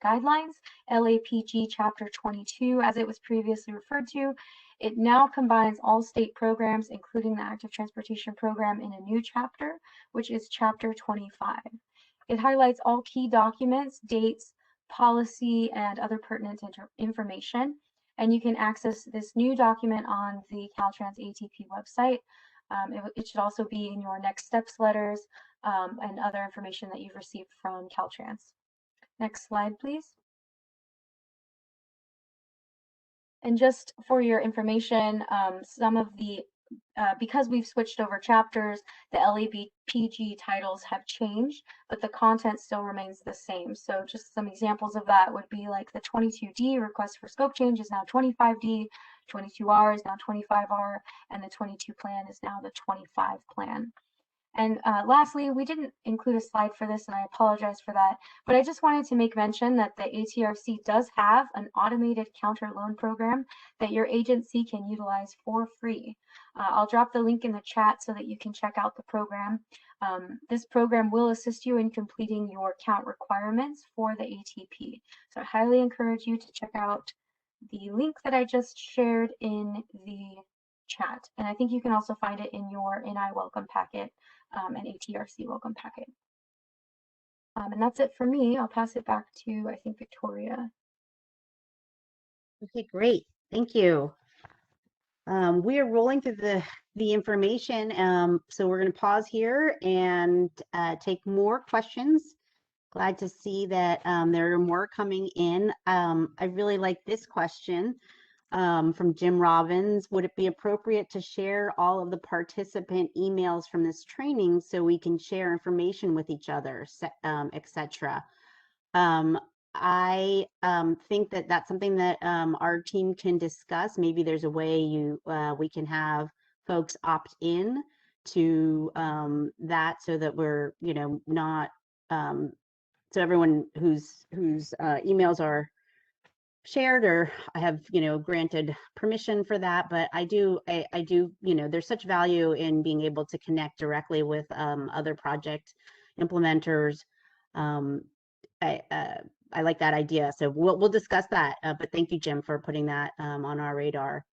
Guidelines, LAPG Chapter 22, as it was previously referred to. It now combines all state programs, including the Active Transportation Program, in a new chapter, which is Chapter 25. It highlights all key documents, dates, policy, and other pertinent information. And you can access this new document on the Caltrans ATP website. It should also be in your next steps letters and other information that you've received from Caltrans. Next slide, please. And just for your information, some of the, because we've switched over chapters, the LABPG titles have changed, but the content still remains the same. So just some examples of that would be like the 22D request for scope change is now 25D, 22R is now 25R, and the 22 plan is now the 25 plan. And lastly, we didn't include a slide for this, and I apologize for that, but I just wanted to make mention that the ATRC does have an automated counter loan program that your agency can utilize for free. I'll drop the link in the chat so that you can check out the program. This program will assist you in completing your count requirements for the ATP. So I highly encourage you to check out the link that I just shared in the chat. And I think you can also find it in your NI welcome packet and ATRC welcome packet. And that's it for me. I'll pass it back to, I think, Victoria. Okay, great. Thank you. We are rolling through the information, so we're going to pause here and take more questions. Glad to see that there are more coming in. I really like this question from Jim Robbins. Would it be appropriate to share all of the participant emails from this training so we can share information with each other, etc.? I think that that's something that our team can discuss. Maybe there's a way we can have folks opt in to that, so that we're not so everyone whose emails are shared or I have granted permission for that. But I do there's such value in being able to connect directly with other project implementers. I like that idea, so we'll discuss that, but thank you, Jim, for putting that on our radar.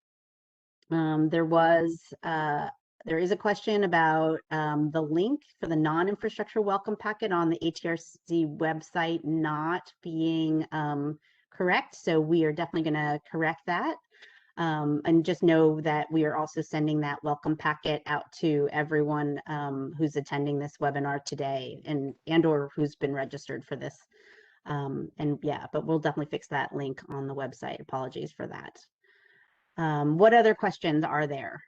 There is a question about the link for the non-infrastructure welcome packet on the ATRC website not being correct, so we are definitely going to correct that. And just know that we are also sending that welcome packet out to everyone who's attending this webinar today and or who's been registered for this. And yeah, but we'll definitely fix that link on the website. Apologies for that. What other questions are there?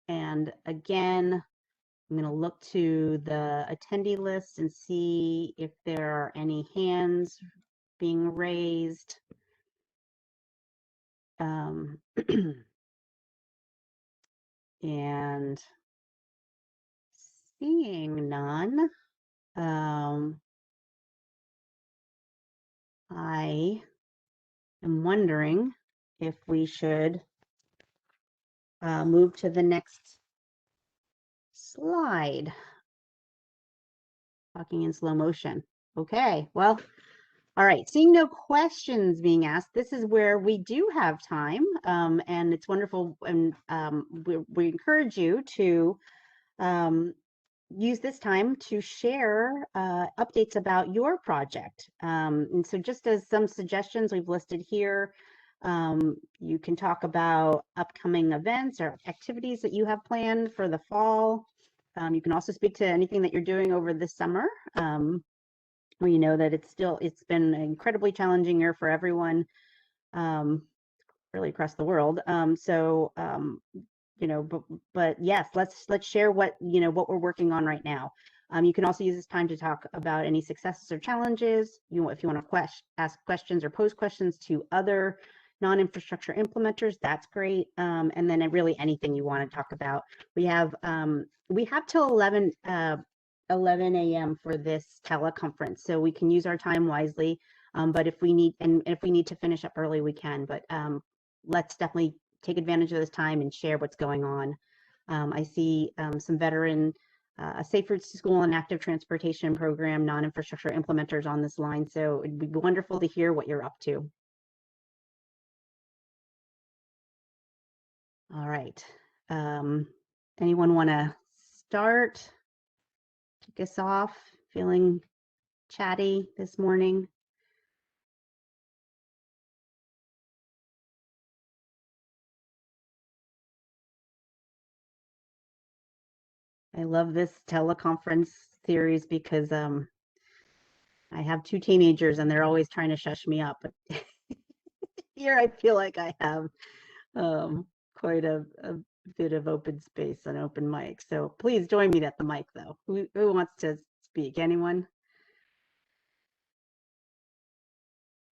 And again, I'm going to look to the attendee list and see if there are any hands being raised. And seeing none, I am wondering if we should move to the next slide. Talking in slow motion. Okay, well, all right, seeing no questions being asked, this is where we do have time, and it's wonderful, and we encourage you to use this time to share updates about your project. And so just as some suggestions we've listed here, you can talk about upcoming events or activities that you have planned for the fall. You can also speak to anything that you're doing over the summer. We know that it's been an incredibly challenging year for everyone, really across the world. But yes, let's share what we're working on right now. You can also use this time to talk about any successes or challenges. If you want to ask questions or pose questions to other non-infrastructure implementers, that's great. And then really anything you want to talk about. We have till 11 a.m. for this teleconference, so we can use our time wisely. But if we need to finish up early, we can. But let's definitely take advantage of this time and share what's going on. I see some veteran Safe Routes to School and Active Transportation Program non-infrastructure implementers on this line, so it'd be wonderful to hear what you're up to. All right. Anyone want to start? Kick us off? Feeling chatty this morning? I love this teleconference series because I have two teenagers and they're always trying to shush me up. Here I feel like I have quite a bit of open space on open mic. So please join me at the mic though. Who wants to speak? Anyone?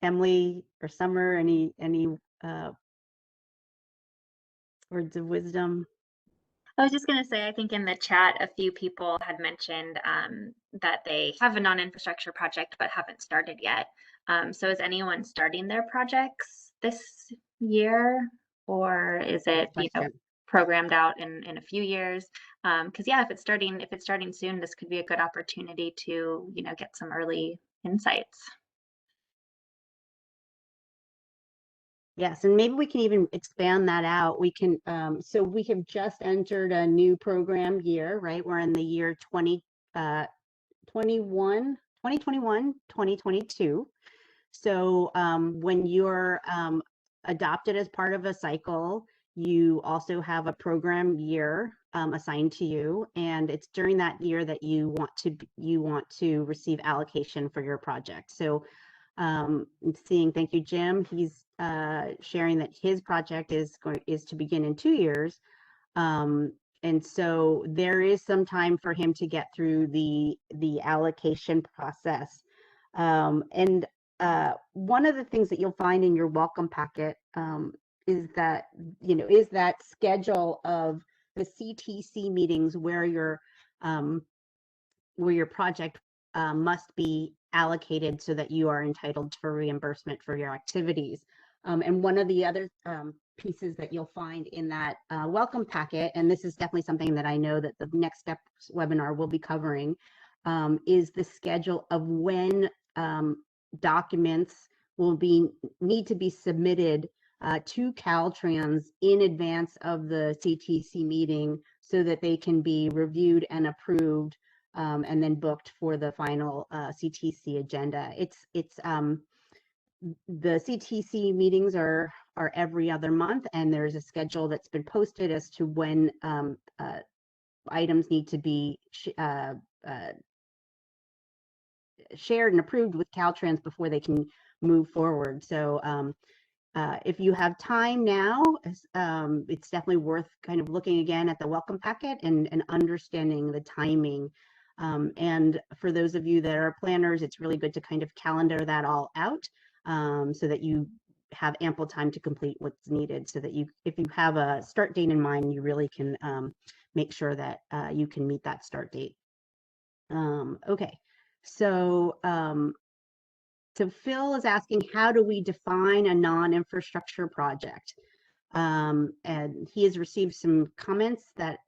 Emily or Summer, any words of wisdom? I was just going to say, I think in the chat, a few people had mentioned that they have a non-infrastructure project but haven't started yet. So is anyone starting their projects this year, or is it programmed out in a few years? Because yeah, if it's starting soon, this could be a good opportunity to get some early insights. Yes, and maybe we can even expand that out. We can, so we have just entered a new program year, right? We're in the year 2021, 2022. So when you're adopted as part of a cycle, you also have a program year assigned to you, and it's during that year that you want to receive allocation for your project. So thank you, Jim. He's sharing that his project is to begin in 2 years. And so there is some time for him to get through the allocation process. And one of the things that you'll find in your welcome packet is that schedule of the CTC meetings where your project must be allocated so that you are entitled for reimbursement for your activities. And one of the other pieces that you'll find in that welcome packet, and this is definitely something that I know that the Next Steps webinar will be covering, is the schedule of when documents will need to be submitted to Caltrans in advance of the CTC meeting so that they can be reviewed and approved and then booked for the final CTC agenda. The CTC meetings are every other month, and there's a schedule that's been posted as to when items need to be shared and approved with Caltrans before they can move forward. So if you have time now, it's definitely worth kind of looking again at the welcome packet and understanding the timing. And for those of you that are planners, it's really good to kind of calendar that all out so that you have ample time to complete what's needed, so that if you have a start date in mind, you really can make sure that you can meet that start date. Okay, so so Phil is asking, how do we define a non-infrastructure project? And he has received some comments that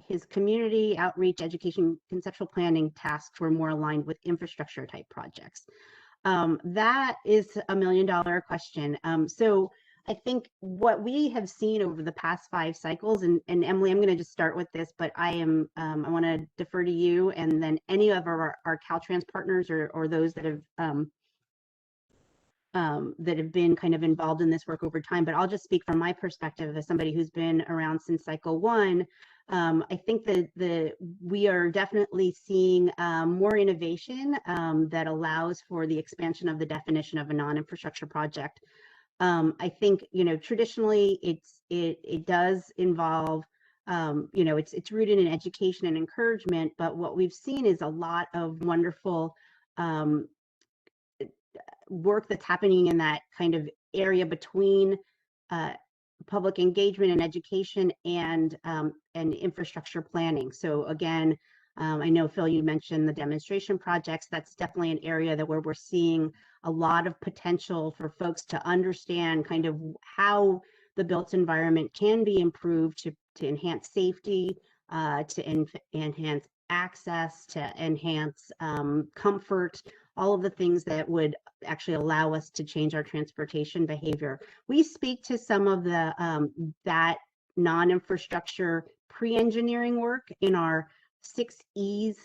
his community outreach, education, conceptual planning tasks were more aligned with infrastructure type projects. That is $1 million question. So I think what we have seen over the past 5 cycles, and Emily, I'm going to just start with this, but I want to defer to you, and then any of our Caltrans partners or those that have been kind of involved in this work over time. But I'll just speak from my perspective as somebody who's been around since cycle 1. I think that we are definitely seeing more innovation that allows for the expansion of the definition of a non-infrastructure project. I think, traditionally it does involve, it's rooted in education and encouragement, but what we've seen is a lot of wonderful work that's happening in that kind of area between public engagement and education and infrastructure planning. So again, I know, Phil, you mentioned the demonstration projects. That's definitely an area where we're seeing a lot of potential for folks to understand kind of how the built environment can be improved to enhance safety, to enhance access, to enhance comfort, all of the things that would actually allow us to change our transportation behavior. We speak to some of the that non-infrastructure pre-engineering work in our 6 E's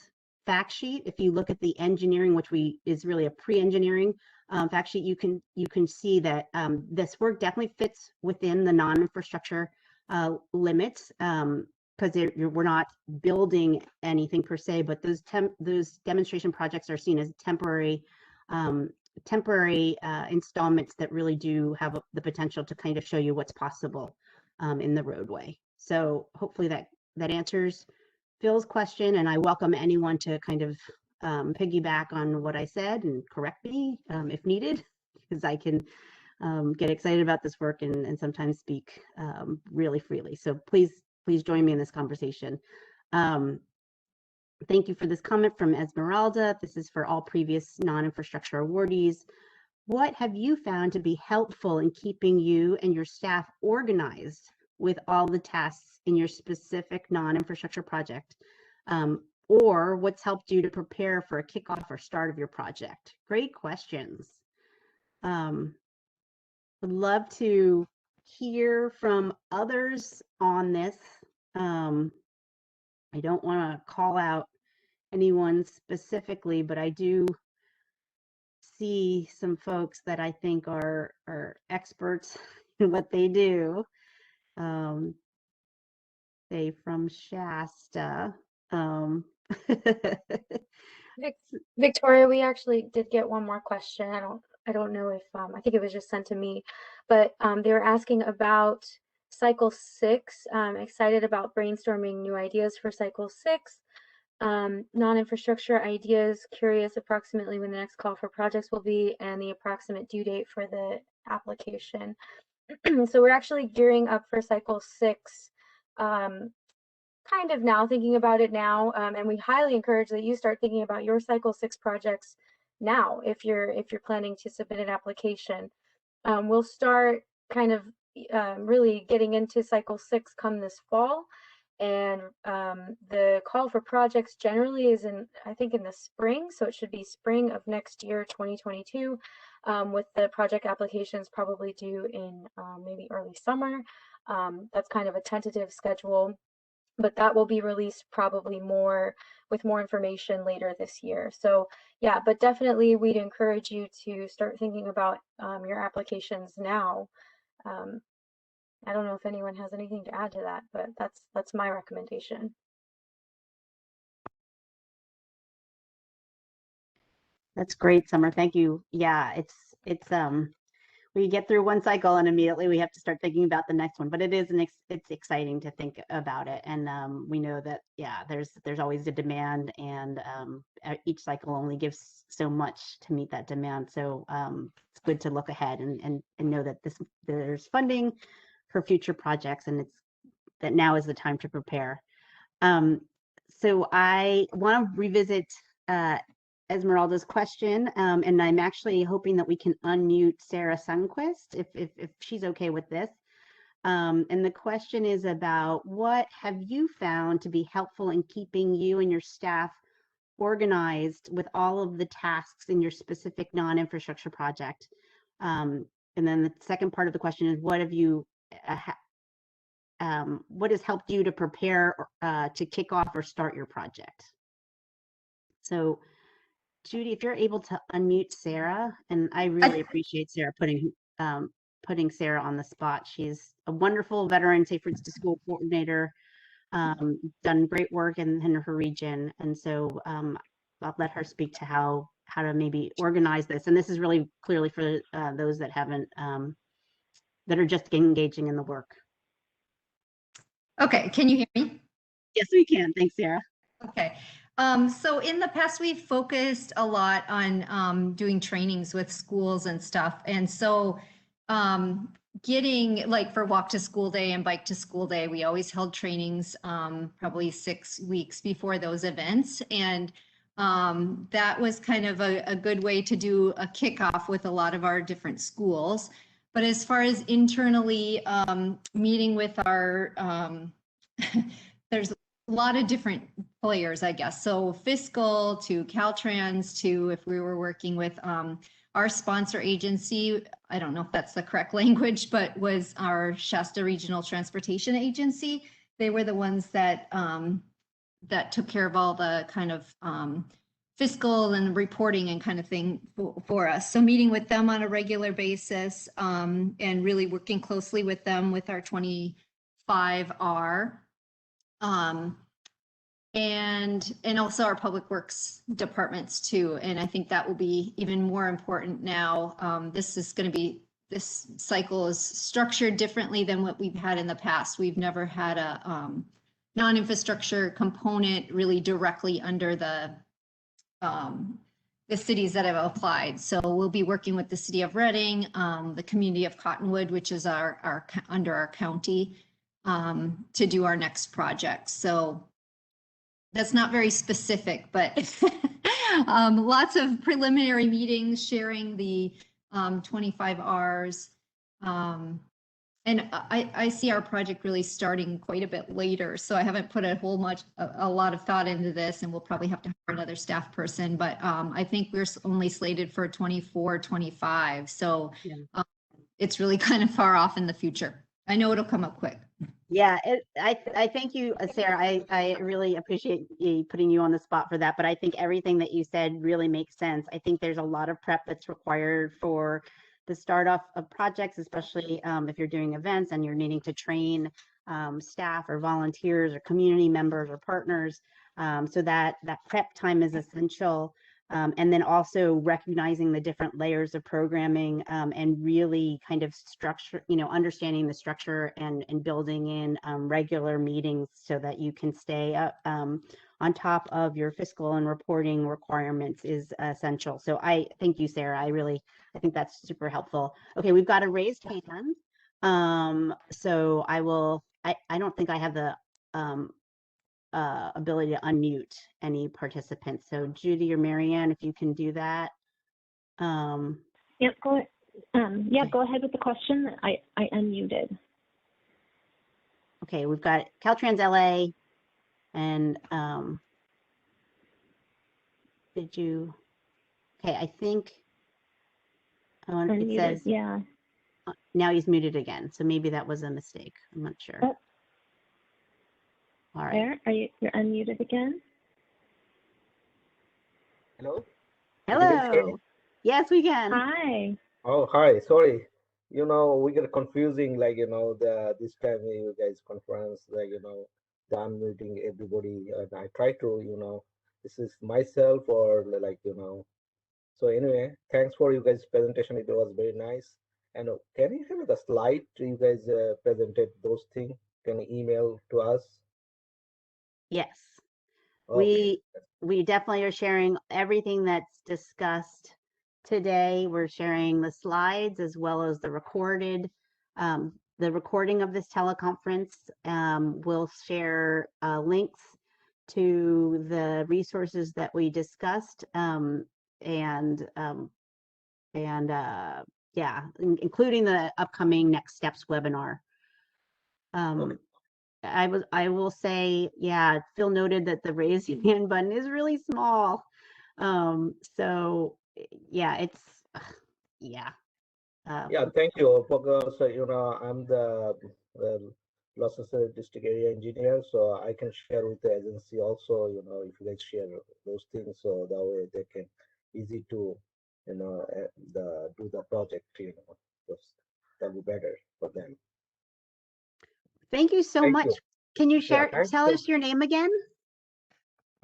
fact sheet. If you look at the engineering, which is really a pre-engineering fact sheet, you can see that this work definitely fits within the non-infrastructure limits, because we're not building anything per se, but those demonstration projects are seen as temporary temporary installments that really do have the potential to kind of show you what's possible in the roadway. So hopefully that answers Phil's question, and I welcome anyone to kind of piggyback on what I said and correct me if needed, because I can get excited about this work and sometimes speak really freely. So please join me in this conversation. Thank you for this comment from Esmeralda. This is for all previous non-infrastructure awardees. What have you found to be helpful in keeping you and your staff organized with all the tasks in your specific non-infrastructure project? Or what's helped you to prepare for a kickoff or start of your project? Great questions. Would love to hear from others on this. I don't want to call out anyone specifically, but I do see some folks that I think are experts in what they do. Say from Shasta. Victoria, we actually did get one more question. I don't know if I think it was just sent to me, but they were asking about cycle 6. Excited about brainstorming new ideas for cycle 6. Non-infrastructure ideas, curious approximately when the next call for projects will be and the approximate due date for the application. So we're actually gearing up for cycle 6. Kind of now, thinking about it now, and we highly encourage that you start thinking about your cycle 6 projects now if you're planning to submit an application. We'll start kind of really getting into cycle 6 come this fall, and the call for projects generally is I think in the spring, so it should be spring of next year, 2022, with the project applications probably due in maybe early summer. That's kind of a tentative schedule, but that will be released probably with more information later this year. So yeah, but definitely we'd encourage you to start thinking about your applications now. I don't know if anyone has anything to add to that, but that's my recommendation. That's great, Summer. Thank you. Yeah, it's we get through one cycle and immediately we have to start thinking about the next one, but it's exciting to think about it. And we know that, yeah, there's always a demand, and each cycle only gives so much to meet that demand. So it's good to look ahead and know that there's funding for future projects, and that now is the time to prepare. So I want to revisit Esmeralda's question, and I'm actually hoping that we can unmute Sarah Sundquist if she's okay with this. And the question is about what have you found to be helpful in keeping you and your staff organized with all of the tasks in your specific non-infrastructure project? And then the second part of the question is what has helped you to prepare to kick off or start your project? So Judy, if you're able to unmute Sarah, and I really appreciate Sarah putting Sarah on the spot. She's a wonderful veteran Safe Routes to School coordinator, done great work in her region, and so I'll let her speak to how to maybe organize this. And this is really clearly for those that haven't that are just engaging in the work. Okay, can you hear me? Yes, we can. Thanks, Sarah. Okay. So in the past, we've focused a lot on doing trainings with schools and stuff. And so getting like for Walk to School Day and Bike to School Day, we always held trainings probably 6 weeks before those events. And that was kind of a good way to do a kickoff with a lot of our different schools. But as far as internally meeting with our, there's a lot of different players, I guess. So fiscal to Caltrans to if we were working with our sponsor agency, I don't know if that's the correct language, but was our Shasta Regional Transportation Agency. They were the ones that that took care of all the kind of fiscal and reporting and kind of thing for us. So meeting with them on a regular basis and really working closely with them with our 25R. and also our public works departments too. And I think that will be even more important now. This cycle is structured differently than what we've had in the past. We've never had a non-infrastructure component really directly under the cities that have applied. So we'll be working with the city of Reading, the community of Cottonwood, which is under our county, to do our next project. So that's not very specific, but lots of preliminary meetings, sharing the 25 Rs. And I see our project really starting quite a bit later. So I haven't put a lot of thought into this, and we'll probably have to hire another staff person, but I think we're only slated for 24, 25. So yeah. It's really kind of far off in the future. I know it'll come up quick. Yeah, I thank you, Sarah. I really appreciate you putting you on the spot for that, but I think everything that you said really makes sense. I think there's a lot of prep that's required for the start off of projects, especially if you're doing events and you're needing to train staff or volunteers or community members or partners. So that prep time is essential. And then also recognizing the different layers of programming and really kind of structure, understanding the structure and building in regular meetings so that you can stay up on top of your fiscal and reporting requirements is essential. So I thank you, Sarah. I think that's super helpful. Okay, we've got a raised hand. So I don't think I have the ability to unmute any participants. So Judy or Marianne, if you can do that. Yep, go ahead with the question. I unmuted. Okay, we've got Caltrans LA and okay, I think it says, yeah. Now he's muted again. So maybe that was a mistake. I'm not sure. Oh. All right. There, you're unmuted again? Hello? Hello. Yes, we can. Hi. Oh, hi. Sorry. We get confusing, this time you guys conference, the unmuting everybody. And I try to, this is myself or So anyway, thanks for you guys' presentation. It was very nice. And can you have the slide you guys presented those things? Can you email to us? Yes. Okay. We definitely are sharing everything that's discussed today. We're sharing the slides as well as the recording of this teleconference. We'll share links to the resources that we discussed including the upcoming Next Steps webinar. Okay. I will say, yeah, Phil noted that the raise your hand button is really small. So yeah, yeah. Yeah, thank you. Because I'm the Los Angeles district area engineer, so I can share with the agency also. If you guys share those things, so that way they can easy to do the project. Because that'll be better for them. Thank you so much. You. Can you tell us your name again?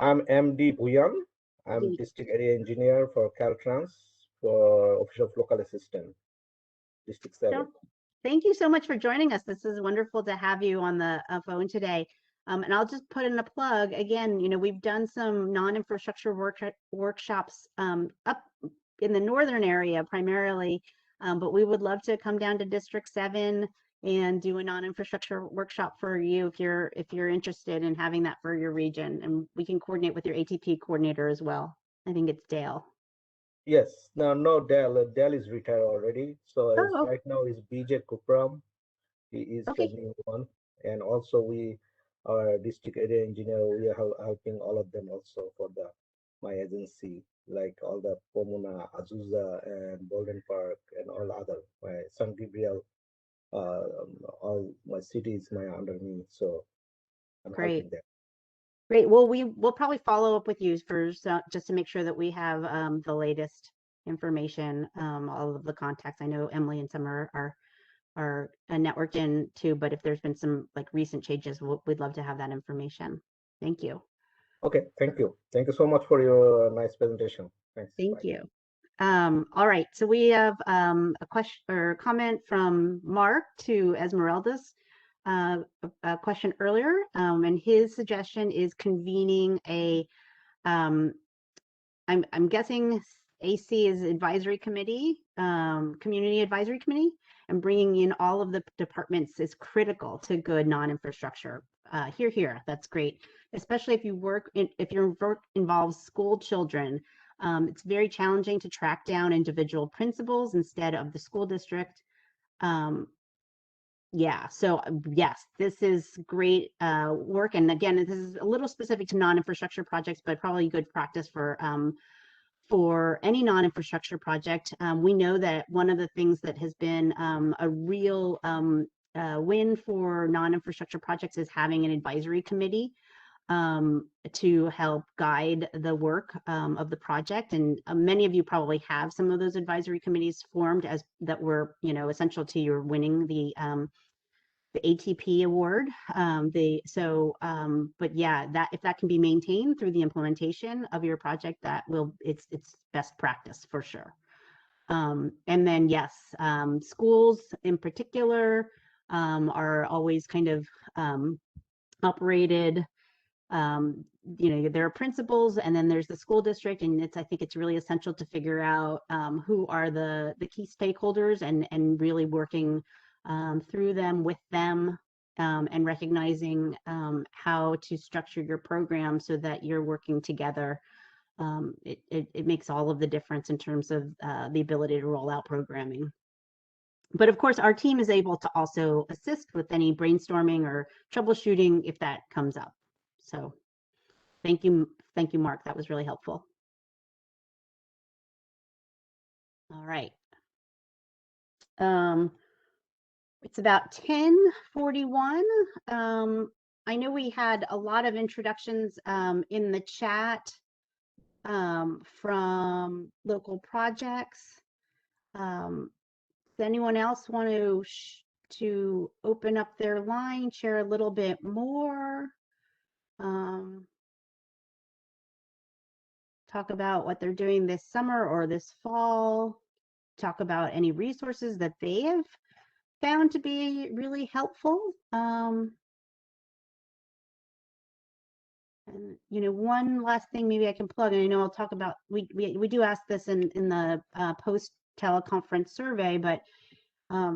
I'm MD Bhuyan. I'm district area engineer for Caltrans for Office of Local Assistant, District 7. Thank you so much for joining us. This is wonderful to have you on the phone today. And I'll just put in a plug again. We've done some non-infrastructure workshops up in the northern area primarily, but we would love to come down to District 7 and do a non-infrastructure workshop for you if you're interested in having that for your region, and we can coordinate with your ATP coordinator as well. I think it's Dale. Yes, no, Dale. Dale is retired already, so right now is BJ Kupram. He is the new one, and also our district area engineer. We are helping all of them also for my agency, like all the Pomona, Azusa, and Bolden Park, and all other my San Gabriel. All my cities under me, so I'm helping them. Great. Well, we'll probably follow up with you just to make sure that we have the latest information, all of the contacts. I know Emily and some are networked in too, but if there's been some recent changes, we'd love to have that information. Thank you. Okay, thank you. Thank you so much for your nice presentation. Thanks. Thank Bye. you. All right, so we have a question or comment from Mark to Esmeralda's a question earlier, and his suggestion is convening a, I'm guessing AC is advisory committee, community advisory committee, and bringing in all of the departments is critical to good non-infrastructure. Here, that's great, especially if you work in, if your work involves school children. It's very challenging to track down individual principals instead of the school district. Yeah, so yes, this is great work. And again, this is a little specific to non-infrastructure projects, but probably good practice for any non-infrastructure project. We know that one of the things that has been a real win for non-infrastructure projects is having an advisory committee to help guide the work of the project. And many of you probably have some of those advisory committees formed as that were, you know, essential to your winning the ATP award. But yeah, that if that can be maintained through the implementation of your project, that will, it's best practice for sure. And then yes, schools in particular are always kind of operated. You know, there are principals, and then there's the school district, and I think it's really essential to figure out who are the key stakeholders and really working through them, with them, and recognizing how to structure your program so that you're working together. It makes all of the difference in terms of the ability to roll out programming. But of course, our team is able to also assist with any brainstorming or troubleshooting if that comes up. So thank you, Mark. That was really helpful. All right. It's about 10:41. I know we had a lot of introductions in the chat from local projects. Does anyone else want to open up their line, share a little bit more? Talk about what they're doing this summer or this fall. Talk about any resources that they have found to be really helpful. And you know, one last thing maybe I can plug, and I know I'll talk about, we do ask this in the post teleconference survey, but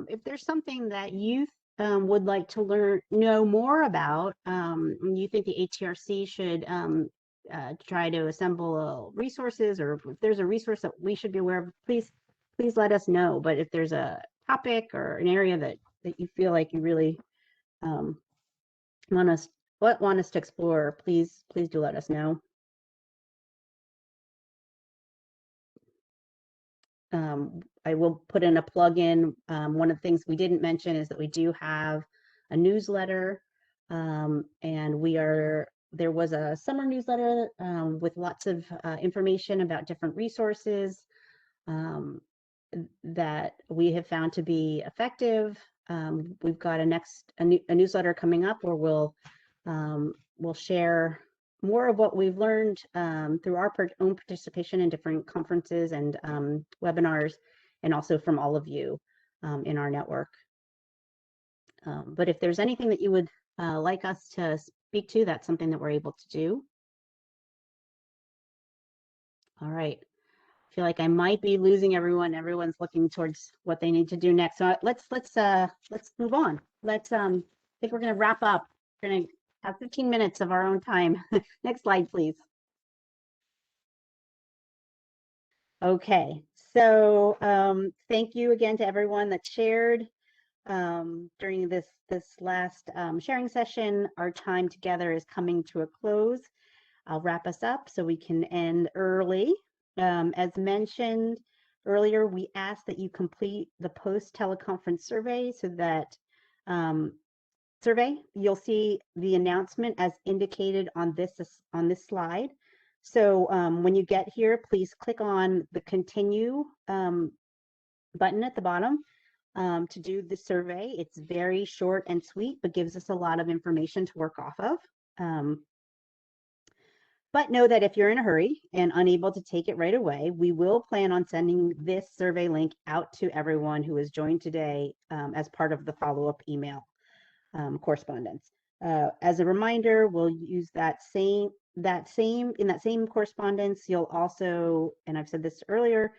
if there's something that you would like to know more about, and you think the ATRC should try to assemble resources, or if there's a resource that we should be aware of, please let us know. But if there's a topic or an area that you feel like you really want us to explore, please do let us know. I will put in a plug-in. One of the things we didn't mention is that we do have a newsletter, and there was a summer newsletter with lots of information about different resources that we have found to be effective. We've got a newsletter coming up where we'll share more of what we've learned through our own participation in different conferences and webinars, and also from all of you in our network. But if there's anything that you would like us to speak to, that's something that we're able to do. All right. I feel like I might be losing everyone. Everyone's looking towards what they need to do next. So let's move on. I think we're going to wrap up. We're going to have 15 minutes of our own time. Next slide, please. Okay, so thank you again to everyone that shared during this last sharing session. Our time together is coming to a close. I'll wrap us up so we can end early. As mentioned earlier, we ask that you complete the post teleconference survey so that you'll see the announcement as indicated on this slide. So when you get here, please click on the continue button at the bottom to do the survey. It's very short and sweet, but gives us a lot of information to work off of. But know that if you're in a hurry and unable to take it right away, we will plan on sending this survey link out to everyone who has joined today as part of the follow-up email correspondence. As a reminder, we'll use that same correspondence. You'll also, and I've said this earlier,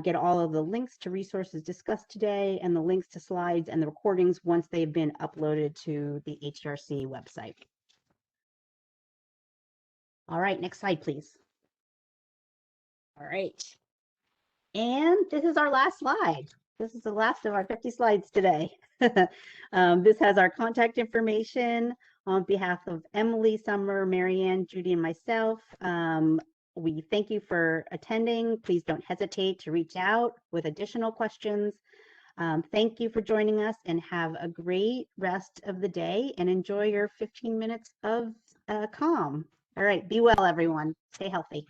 get all of the links to resources discussed today and the links to slides and the recordings once they've been uploaded to the ATRC website. All right, next slide, please. All right. And this is our last slide. This is the last of our 50 slides today. This has our contact information on behalf of Emily, Summer, Marianne, Judy, and myself. We thank you for attending. Please don't hesitate to reach out with additional questions. Thank you for joining us and have a great rest of the day and enjoy your 15 minutes of calm. All right, be well, everyone. Stay healthy.